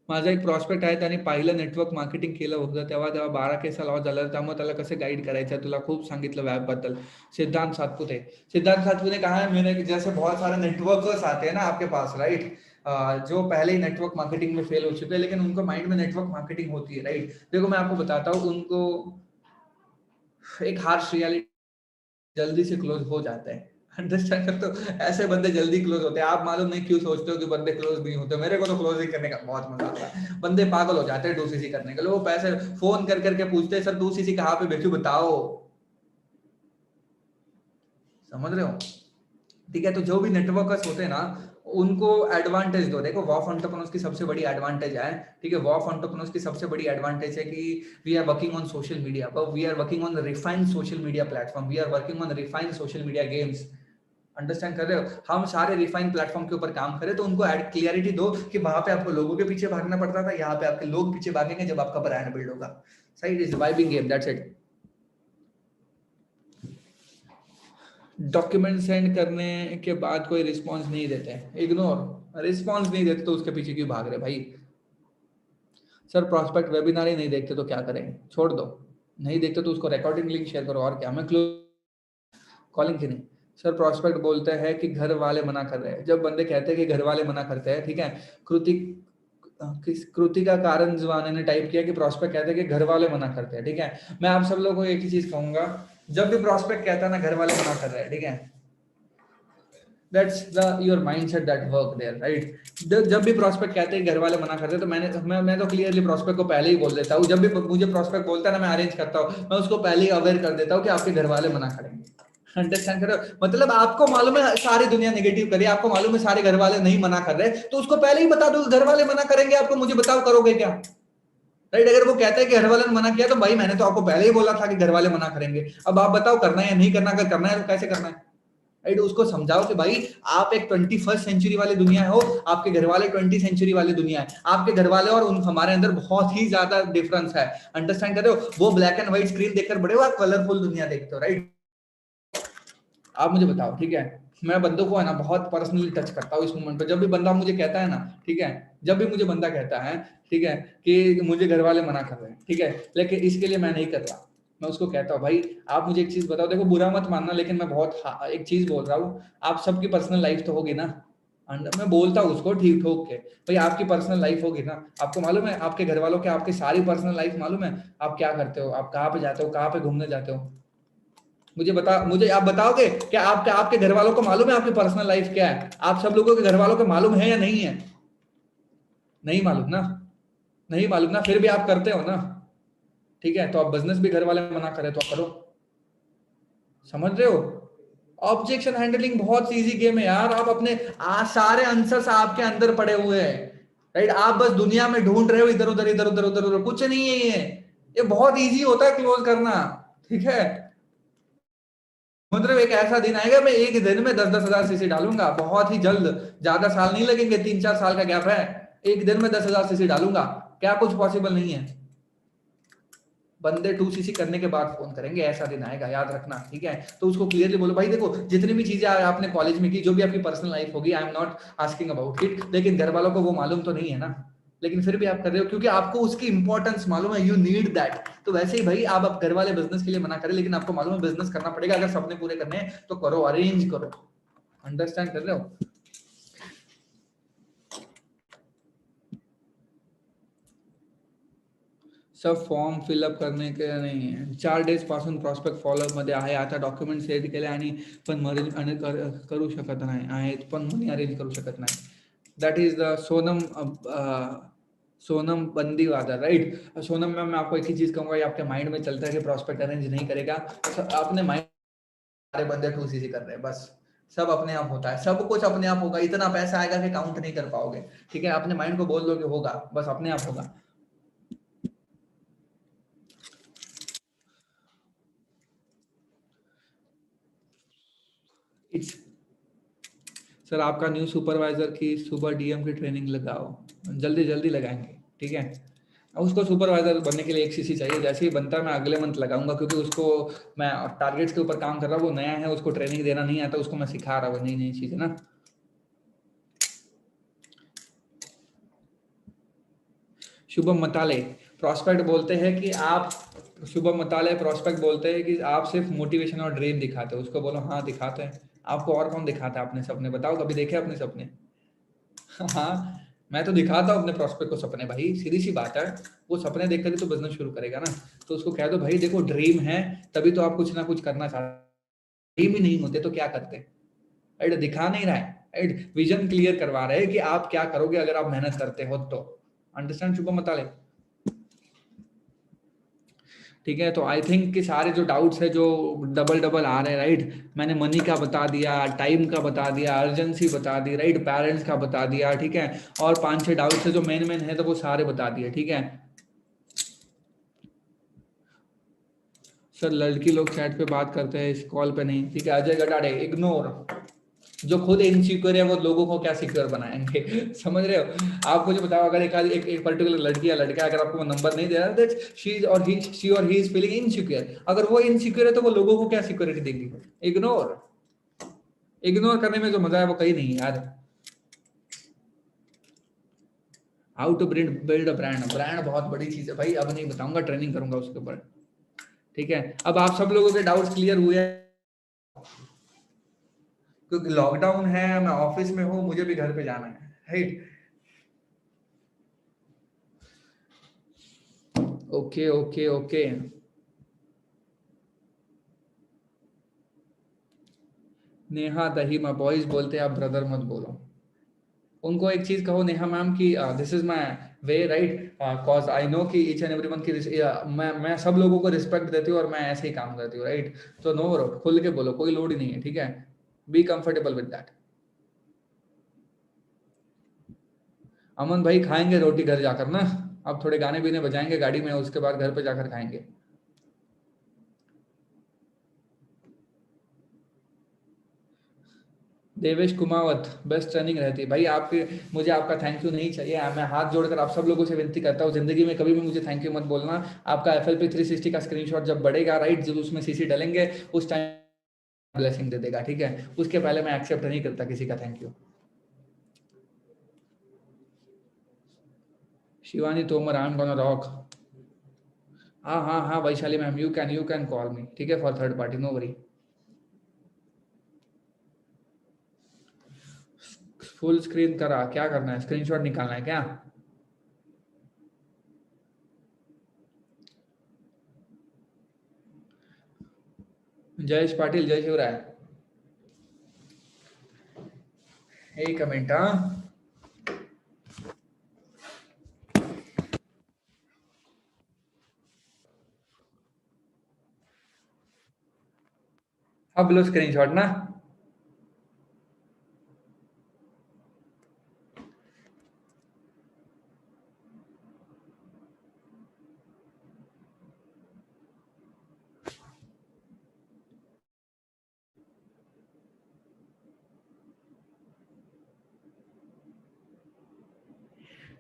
माझा एक प्रॉस्पेक्ट आहे त्याने पाहिलं नेटवर्क मार्केटिंग केलं होतं, तेव्हा 12 केसा लॉस झाला, त्यामुळे त्याला कसं गाईड करायचं, तुला खूप सांगितलं वैब बद्दल। सिद्धांत सातपुते, सिद्धांत सातपुते कहा है मैंने कि जैसे बहुत सारे नेटवर्कर्स आते हैं ना आपके पास, राइट? जो पहले ही नेटवर्क मार्केटिंग में फेल हो चुके हैं, लेकिन उनको माइंड में नेटवर्क मार्केटिंग होती है, राइट? देखो मैं आपको बताता हूँ, उनको एक हार्श रियलिटी जल्दी से क्लोज हो जाता है। अंडरस्टैंड करते हो? ऐसे बंदे जल्दी क्लोज होते हैं। आप मालूम नहीं क्यों सोचते हो कि बंदे क्लोज नहीं होते। मेरे को तो क्लोजिंग करने का बहुत मजा आता है। बंदे पागल हो जाते हैं 2cc करने के लिए। वो पैसे फोन कर करके पूछते हैं, सर 2cc कहाँ पे बेचू बताओ। समझ रहे हो? ठीक है, तो जो भी नेटवर्कर्स होते हैं ना, उनको एडवांटेज दो। देखो वॉफ एंटरप्रेन्योर्स की सबसे बड़ी एडवांटेज है, ठीक है, वॉफ एंटरप्रेन्योर्स की सबसे बड़ी एडवांटेज है कि we are working on social media, but we are working on refined social media platform, we are working on refined social media games. Understand कर रहे हो? हम सारे रिफाइंड प्लेटफॉर्म के ऊपर काम करें, तो उनको एड क्लियरिटी दो कि वहां पे आपको लोगों के पीछे भागना पड़ता था, यहाँ पे आपके लोग पीछे भागेंगे जब आपका ब्रांड बिल्ड होगा। सही, is vibing game, that's it. Document send करने के बाद कोई रिस्पांस नहीं देते, इग्नोर। रिस्पांस नहीं देते तो उसके पीछे क्यों भाग रहे भाई? सर प्रोस्पेक्ट वेबिनार ही नहीं देखते तो क्या करें? छोड़ दो। नहीं देखते तो उसको रिकॉर्डिंग लिंक शेयर करो, और क्या। मैं कॉलिंग की नहीं। सर प्रोस्पेक्ट बोलते हैं कि घर वाले मना कर रहे हैं। जब बंदे कहते हैं कि घर वाले मना करते हैं, ठीक है, कृतिका कारण जवाने ने टाइप किया कि प्रोस्पेक्ट कहते हैं कि घर वाले मना करते हैं, ठीक है। मैं आप सब लोगों को एक ही चीज कहूंगा, जब भी प्रोस्पेक्ट कहता है ना घर वाले मना कर रहे हैं, ठीक है, that's the your mindset that work there, right? जब भी प्रोस्पेक्ट कहते हैं घर वाले मना करते हैं, तो मैं तो क्लियरली प्रोस्पेक्ट को पहले ही बोल देता हूँ। जब भी मुझे प्रोस्पेक्ट बोलता है ना, मैं अरेंज करता हूँ, मैं उसको पहले ही अवेयर कर देता हूँ कि आपके घर वाले मना करेंगे। अंडरस्टैंड करो? मतलब आपको मालूम है सारी दुनिया नेगेटिव करिए, आपको मालूम है सारे घर वाले नहीं मना कर रहे, तो उसको पहले ही बता दो घर वाले मना करेंगे आपको। मुझे बताओ करोगे क्या? राइट? अगर वो कहता है कि घर वाले ने मना किया, तो भाई मैंने तो आपको पहले ही बोला था कि घर वाले मना करेंगे। अब आप बताओ करना है या नहीं करना। अगर करना है तो कैसे करना है? राइट? उसको समझाओ कि भाई आप एक 21st सेंचुरी वाली दुनिया हो, आपके घर वाले 20th सेंचुरी वाली दुनिया है। आपके घर वाले और उन हमारे अंदर बहुत ही ज्यादा डिफरेंस है। अंडरस्टैंड कर रहे हो? वो ब्लैक एंड व्हाइट स्क्रीन देखकर बड़े हो, आप कलरफुल दुनिया देखते हो। राइट? आप मुझे बताओ, ठीक है, मैं बंदों को है ना बहुत पर्सनली टच करता हूँ इस मोमेंट पे। जब भी बंदा मुझे कहता है ना, ठीक है, जब भी मुझे बंदा कहता है, ठीक है, कि मुझे घर वाले मना कर रहे हैं, ठीक है, लेकिन इसके लिए मैं नहीं कर रहा, मैं उसको कहता हूँ भाई आप मुझे एक चीज बताओ, देखो बुरा मत मानना, लेकिन मैं बहुत एक चीज बोल रहा हूँ, आप सबकी पर्सनल लाइफ तो होगी ना। मैं बोलता हूँ उसको ठीक ठोक के, भाई आपकी पर्सनल लाइफ होगी ना। आपको मालूम है आपके घर वालों के आपकी सारी पर्सनल लाइफ मालूम है? आप क्या करते हो, आप कहाँ पे जाते हो, कहाँ पे घूमने जाते हो? मुझे आप बताओगे क्या आपके घर वालों को मालूम है आपकी पर्सनल लाइफ क्या है? आप सब लोगों के घर वालों को मालूम है या नहीं है? नहीं मालूम ना। नहीं मालूम ना, फिर भी आप करते हो ना। ठीक है, तो आप बिजनेस भी घर वाले मना करें तो आप करो। समझ रहे हो? ऑब्जेक्शन हैंडलिंग बहुत इजी गेम है यार। आप अपने सारे आंसर्स आपके अंदर पड़े हुए हैं। राइट? आप बस दुनिया में ढूंढ रहे हो इधर उधर इधर उधर उधर उधर, कुछ नहीं है ये बहुत इजी होता है क्लोज करना। ठीक है, मतलब एक ऐसा दिन आएगा मैं एक दिन में 10-10 हजार सीसी डालूंगा, बहुत ही जल्द, ज्यादा साल नहीं लगेंगे, 3-4 साल का गैप है। एक दिन में 10,000 सीसी डालूंगा, क्या कुछ पॉसिबल नहीं है? बंदे 2cc करने के बाद फोन करेंगे, ऐसा दिन आएगा, याद रखना। ठीक है, तो उसको क्लियरली बोलो भाई देखो जितनी भी चीजें आपने कॉलेज में की, जो भी आपकी पर्सनल लाइफ होगी, I am not asking about it, लेकिन घर वालों को वो मालूम तो नहीं है ना, लेकिन फिर भी आप कर रहे हो क्योंकि आपको उसकी इंपॉर्टेंस मालूम है, यू नीड दैट। तो वैसे ही भाई आप घर वाले बिजनेस के लिए मना करें, लेकिन आपको मालूम है बिजनेस करना पड़ेगा, अगर सपने पूरे करने हैं तो करो, अरेंज करो। अंडरस्टैंड कर रहे हो? सब फॉर्म फिलअप करने के नाही आहे. 4 डेज पासून प्रॉस्पेक्ट फॉलोअप मध्ये आहे. आता डॉक्युमेंट सेंड केले आणि पण अरेंज करू शकत नाही आहेत, पण मनी अरेंज करू शकत नाही. That is the Sonam Bandiwadar, right? Sonam ma'am, मैं आपको एक ही चीज कहूंगा, ये आपके माइंड में चलता है कि प्रॉस्पेक्ट अरेंज नहीं करेगा, तो आपने माइंड सारे बंदे 2cc कर रहे हैं, बस सब अपने आप होता है, सब कुछ अपने आप होगा, इतना पैसा आएगा कि काउंट नहीं कर पाओगे। ठीक है, अपने माइंड को बोल दो कि होगा, बस अपने आप होगा। इट्स सर आपका न्यू सुपरवाइजर की सुबह डीएम की ट्रेनिंग लगाओ, जल्दी जल्दी लगाएंगे। ठीक है, उसको सुपरवाइजर बनने के लिए 1cc चाहिए, जैसे ही बनता है मैं अगले मंथ लगाऊंगा, क्योंकि उसको मैं टारगेट्स के ऊपर काम कर रहा हूँ, वो नया है, उसको ट्रेनिंग देना नहीं आता, उसको मैं सिखा रहा हूँ नई नई चीजें ना। शुभम मताले प्रोस्पेक्ट बोलते हैं कि आप शुभम मताले प्रोस्पेक्ट बोलते हैं कि आप सिर्फ मोटिवेशन और ड्रीम दिखाते हो। उसको बोलो हाँ दिखाते हैं। आपको और कौन दिखाता है अपने सपने? बताओ, कभी देखे अपने सपने? हाँ, मैं तो दिखाता हूँ अपने प्रोस्पेक्ट को सपने भाई, सीधी सी बात है। वो सपने देख कर ही तो बिजनेस शुरू करेगा ना। तो उसको कह दो भाई देखो ड्रीम है, तभी तो आप कुछ ना कुछ करना चाहते। ड्रीम ही नहीं होते तो क्या करते? राइट, दिखा नहीं रहा है, राइट, विजन क्लियर करवा रहे हैं कि आप क्या करोगे अगर आप मेहनत करते हो तो। अंडरस्टैंड शुभम मताले? ठीक है, तो आई थिंक कि सारे जो डाउट्स है जो डबल डबल आ रहे हैं, राइट, मैंने मनी का बता दिया, टाइम का बता दिया, अर्जेंसी बता दी, राइट, पेरेंट्स का बता दिया, ठीक है, और 5-6 डाउट्स है जो मेन मेन है तो वो सारे बता दिए, ठीक है। सर लड़की लोग चैट पे बात करते हैं, इस कॉल पे नहीं, ठीक है। अजय गडाडे, इग्नोर, जो खुद इनसिक्योर है वो लोगों को क्या सिक्योर बनाएंगे समझ रहे हो? आपको जो बताओ, अगर एक पर्टिकुलर लड़की या लड़का अगर आपको नंबर नहीं दे रहा, दैट शी और ही इज फीलिंग इनसिक्योर। अगर वो इनसिक्योर है तो वो लोगों को क्या सिक्योरिटी देंगी? इग्नोर, इग्नोर करने में जो मजा है वो कहीं नहीं यार। How to build a brand, brand बहुत बड़ी चीज है भाई, अब नहीं बताऊंगा, ट्रेनिंग करूंगा उसके ऊपर, ठीक है। अब आप सब लोगों के डाउट्स क्लियर हुए हैं? क्योंकि लॉकडाउन है, मैं ऑफिस में हूँ, मुझे भी घर पे जाना है, right. Okay okay okay, Neha Dahima boys बोलते हैं, आप ब्रदर मत बोलो। उनको एक चीज कहो नेहा मैम की, this is my way, right, cause I know कि ईच एंड एवरीवन की मैं सब लोगों को रिस्पेक्ट देती हूँ और मैं ऐसे ही काम करती हूँ, राइट। तो नो वरो, खुल के बोलो, कोई लोड ही नहीं है, ठीक है। Be comfortable with that. Aman भाई खाएंगे रोटी घर जाकर ना, अब थोड़े गाने बीने बजाएंगे गाड़ी में, उसके बाद घर पे जाकर खाएंगे। देवेश कुमावत, बेस्ट ट्रेनिंग रहती है भाई आपके, मुझे आपका थैंक यू नहीं चाहिए, मैं हाथ जोड़कर आप सब लोगों से विनती करता हूँ, जिंदगी में कभी भी मुझे थैंक यू मत बोलना। आपका FLP 360 का स्क्रीनशॉट जब बढ़ेगा, राइट, जब उसमें CC डलेंगे उस टाइम ब्लेसिंग दे देगा, ठीक है। उसके पहले मैं एक्सेप्ट नहीं करता किसी का thank you. Shivani Tomar, I am gonna rock. हाँ हाँ हाँ Vaishali ma'am, you can call me, ठीक है, for third party, no worry. Full screen करा, क्या करना है, स्क्रीनशॉट निकालना है क्या? जयेश पाटिल, जय शिवराय। एक मिनट, हाँ, अब लो स्क्रीनशॉट ना।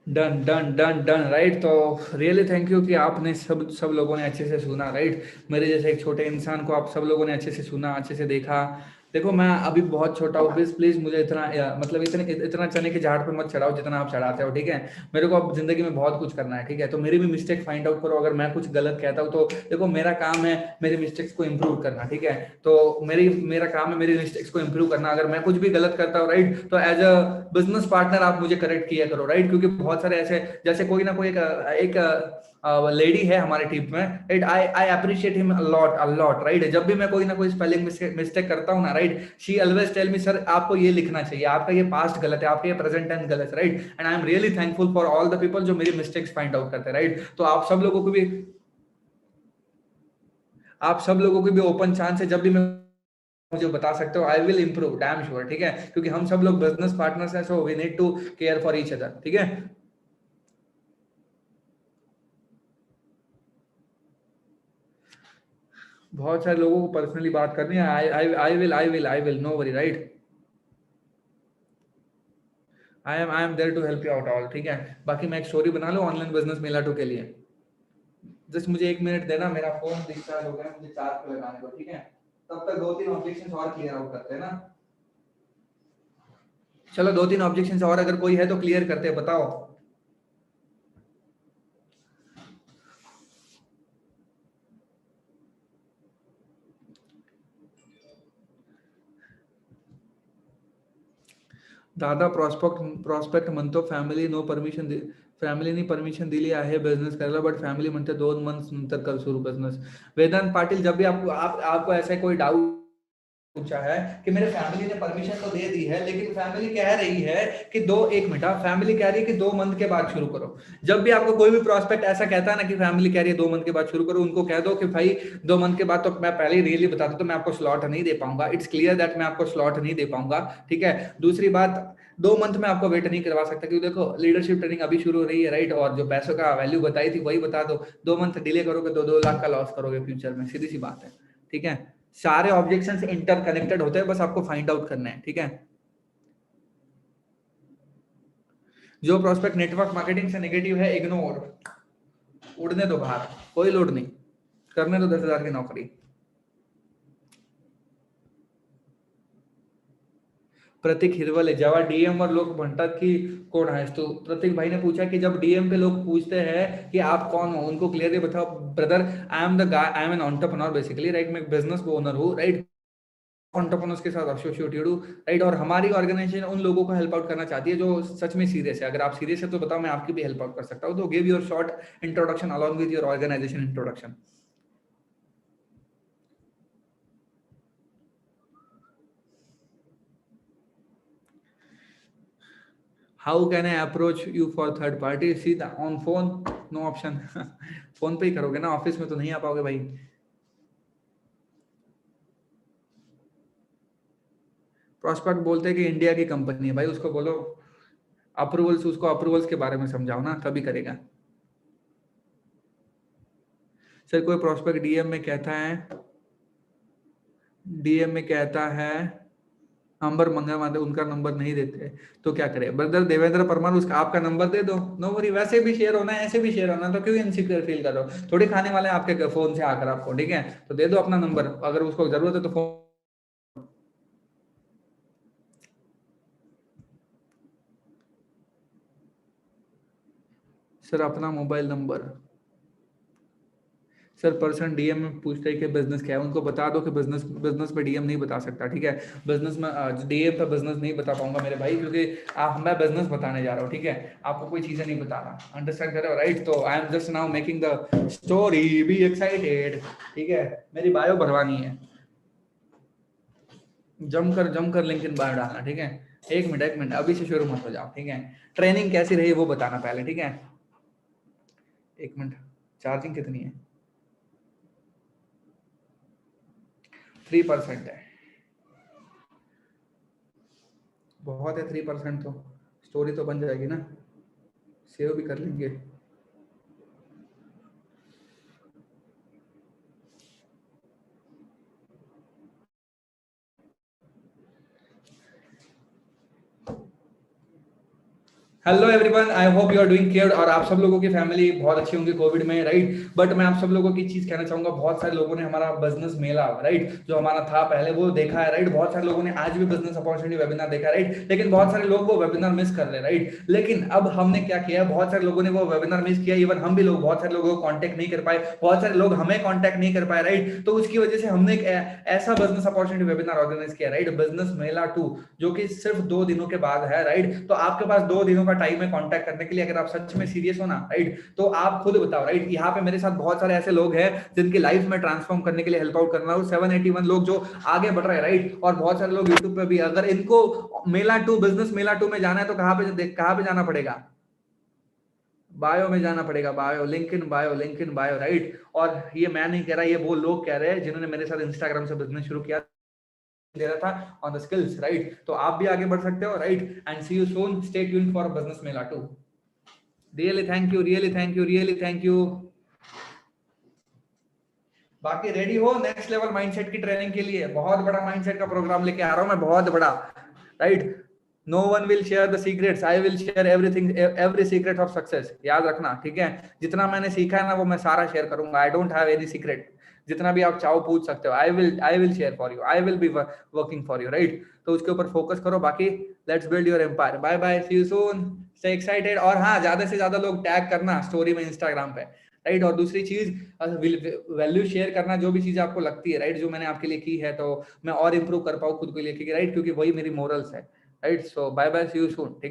Done done done done, right. तो रियली थैंक यू कि आपने सब लोगों ने अच्छे से सुना, राइट। मेरे जैसे एक छोटे इंसान को आप सब लोगों ने अच्छे से सुना, अच्छे से देखा। देखो मैं अभी बहुत छोटा हूँ, प्लीज प्लीज मुझे इतना मतलब इतना चने के झाड़ पे मत चढ़ाओ जितना आप चढ़ाते हो, ठीक है। मेरे को अब जिंदगी में बहुत कुछ करना है, ठीक है। तो मेरी भी मिस्टेक फाइंड आउट करो, अगर मैं कुछ गलत कहता हूँ तो देखो मेरा काम है मेरी मिस्टेक्स को इम्प्रूव करना, ठीक है। तो मेरा काम है मेरी मिस्टेक्स को इम्प्रूव करना। अगर मैं कुछ भी गलत करता हूँ, राइट, तो एज अ बिजनेस पार्टनर आप मुझे करेक्ट किया करो, राइट। क्योंकि बहुत सारे ऐसे, जैसे कोई ना कोई एक लेडी है हमारे टीम में, right, I appreciate him a lot, right. जब भी मैं कोई ना कोई स्पेलिंग मिस्टेक करता हूँ ना, right, she always tell me, sir आपको ये लिखना चाहिए, आपका ये पास्ट गलत है, आपका ये प्रेजेंट टेंस गलत है, right. And I am really thankful for all the people जो मेरी मिस्टेक्स फाइंड आउट करते हैं, राइट। तो आप सब लोगों को भी ओपन चांस है, जब भी मैं मुझे बता सकते हो, I will improve, damn sure, ठीक है। क्योंकि हम सब लोग बिजनेस पार्टनर्स हैं, so we need to care for each other, ठीक है। बहुत सारे लोगों को पर्सनली बात करनी है, I will no worry, right. I am there to help you out all, ठीक है। बाकी मैं एक स्टोरी बना लूं ऑनलाइन बिजनेस मेला 2 के लिए। जस्ट मुझे 1 मिनट देना, मेरा फोन डिस्चार्ज हो गया, मुझे चार्ज पे लगाने को, ठीक है। तब तक 2-3 ऑब्जेक्शंस और क्लियर आउट करते हैं ना। चलो 2-3 ऑब्जेक्शंस और अगर कोई है तो क्लियर करते हैं, बताओ। दादा प्रॉस्पेक्ट म्हणतो फॅमिलीनी परमिशन दिली आहे बिझनेस करायला, बट फॅमिली म्हणते 2 मंथ्स नंतर कर सुरू बिझनेस। वेदांत पाटिल, जब भी आपको ऐसा कोई डाउट पूछा है कि मेरे फैमिली ने परमिशन तो दे दी है, लेकिन फैमिली कह रही है कि एक मिनट, फैमिली कह रही है कि 2 मंथ के बाद शुरू करो। जब भी आपको कोई भी प्रोस्पेक्ट ऐसा कहता है ना कि फैमिली कह रही है 2 मंथ के बाद शुरू करो, उनको कह दो कि भाई 2 मंथ के बाद तो मैं पहले ही रियली बता दूं तो मैं आपको स्लॉट नहीं दे पाऊंगा। इट्स क्लियर दैट मैं आपको स्लॉट नहीं दे पाऊंगा, ठीक है। दूसरी बात, 2 मंथ में आपको वेट नहीं करवा सकता, क्योंकि देखो लीडरशिप ट्रेनिंग अभी शुरू हो रही है, राइट। और जो पैसों का वैल्यू बताई थी वही बता दो। 2 मंथ डिले करोगे तो 2 लाख का लॉस करोगे फ्यूचर में, सीधी सी बात है, ठीक है। सारे ऑब्जेक्शंस इंटरकनेक्टेड होते हैं, बस आपको फाइंड आउट करना है, ठीक है। जो प्रोस्पेक्ट नेटवर्क मार्केटिंग से नेगेटिव है, इग्नोर, उड़ने दो बाहर, कोई लोड नहीं, करने दो 10,000 की नौकरी। प्रतीक हिरवले, जेव्हा डीएम वर लोग म्हणतात की कोण आहेस तू, प्रतीक भाई ने पूछा कि जब डीएम पे लोग पूछते हैं कि आप कौन हो, उनको क्लियरली बताओ brother, I am the guy, I am an entrepreneur basically, right. मैं एक बिजनेस ओनर हूँ, राइट। एंटरप्रेन्योर्स के साथ एसोसिएटेड हूँ, राइट। और हमारी ऑर्गेनाइजेशन उन लोगों को हेल्प आउट करना चाहती है जो सच में सीरियस है। अगर आप सीरियस है तो बताओ, मैं आपकी भी हेल्प आउट कर सकता हूँ। तो give your short introduction along with your organisation introduction. How can I approach you for third party? सीधा on phone, no option. Phone पे ही करोगे ना, ऑफिस में तो नहीं आ पाओगे भाई। प्रोस्पेक्ट बोलते हैं कि इंडिया की कंपनी है, भाई उसको बोलो अप्रूवल्स, उसको अप्रूवल्स के बारे में समझाओ ना, तभी करेगा। सर कोई प्रोस्पेक्ट डीएम में कहता है नंबर मंगवाते, उनका नंबर नहीं देते तो क्या करें? ब्रदर देवेंद्र परमार, उसका आपका नंबर दे दो, नो वरी। वैसे भी शेयर होना है, ऐसे भी शेयर होना है, तो क्यों इनसिक्योर फील कर रहे हो? थोड़ी खाने वाले आपके फोन से आकर आपको, ठीक है। तो दे दो अपना नंबर, अगर उसको जरूरत है तो फोन। सर अपना mobile number, sir person DM में पूछते हैं कि बिजनेस क्या है, उनको बता दो कि बिजनेस पे डीएम नहीं बता सकता, ठीक है। बिजनेस में डीएम पे बिजनेस नहीं बता पाऊंगा मेरे भाई, क्योंकि मैं बिजनेस बताने जा रहा हूँ, ठीक है। आपको कोई चीजें नहीं बता रहा, अंडरस्टैंड कर रहे हो, राइट। तो I am just now making the story, be excited, ठीक है। मेरी बायो भरवानी है, जमकर लिंक्डइन बायो डालना, ठीक है। एक मिनट अभी से शुरू मत हो जाओ, ठीक है। ट्रेनिंग कैसी रही वो बताना पहले, ठीक है। एक मिनट, चार्जिंग कितनी है? 3% है, बहुत है 3%, तो स्टोरी तो बन जाएगी ना, सेव भी कर लेंगे। Hello everyone, I hope you are doing care, और आप सब लोगों की फैमिली बहुत अच्छी होंगी कोविड में, राइट। बट मैं आप सब लोगों की चीज कहना चाहूंगा, बहुत सारे लोगों ने हमारा बिजनेस मेला, राइट, जो हमारा था पहले, वो देखा है, राइट। बहुत सारे लोगों ने आज भी बिजनेस अपॉर्चुनिटी वेबिनार देखा है, राइट। लेकिन बहुत सारे लोग वो वेबिनार मिस कर रहे हैं, राइट। लेकिन अब हमने क्या किया, बहुत सारे लोगों ने वो वेबिनार मिस किया, इवन हम भी लोग बहुत सारे लोगों को कॉन्टेक्ट नहीं कर पाए, बहुत सारे लोग हमें कॉन्टेक्ट नहीं कर पाए, राइट। तो उसकी वजह से हमने एक ऐसा बिजनेस अपॉर्चुनिटी वेबिनार ऑर्गेनाइज किया, राइट, बिजनेस मेला 2, जो कि सिर्फ 2 दिनों के बाद है, राइट। तो आपके पास 2 दिनों का टाइम है कॉन्टेक्ट करने के लिए, अगर आप सच में सीरियस हो ना, राइट। तो आप खुद बताओ, राइट। यहाँ पे मेरे साथ बहुत सारे ऐसे लोग हैं जिनकी लाइफ में ट्रांसफॉर्म करने के लिए हेल्प आउट करना हो, 781 लोग जो आगे बढ़ रहे हैं, राइट। और बहुत सारे लोग यूट्यूब पे भी, अगर इनको मेला 2, बिजनेस मेला 2 में जाना है तो कहाँ पे जाना पड़ेगा? बायो में जाना पड़ेगा, बायो, लिंक्डइन बायो, राइट। और ये मैं नहीं कह रहा, ये वो लोग कह रहे हैं जिन्होंने मेरे साथ इंस्टाग्राम से बिजनेस शुरू किया, दे रहा था ऑन द स्किल्स, राइट। तो आप भी आगे बढ़ सकते हो, right. And see you soon, stay tuned for business mela 2। Really thank you. बाकी रेडी हो नेक्स्ट लेवल माइंडसेट की ट्रेनिंग के लिए? बहुत बड़ा माइंडसेट का प्रोग्राम लेके आ रहा हूं मैं, बहुत बड़ा, right. No one will share the secrets, I will share everything, every secret of success, याद रखना, ठीक है। जितना मैंने सीखा है ना, वो मैं सारा शेयर करूंगा। I don't have any secret, जितना भी आप चाहो पूछ सकते हो। I will share for you, I will be working for you, right. तो उसके ऊपर फोकस करो। बाकी let's build your empire. Bye bye, see you soon, stay excited. और हाँ, ज्यादा से ज्यादा लोग टैग करना स्टोरी में, इंस्टाग्राम पे, राइट। और दूसरी चीज, वैल्यू शेयर करना, जो भी चीज आपको लगती है, राइट, जो मैंने आपके लिए की है, तो मैं और इंप्रूव कर पाऊँ खुद को लेके, राइट, क्योंकि वही मेरी मोरल्स है, right. So bye bye, see you soon, ठीक है।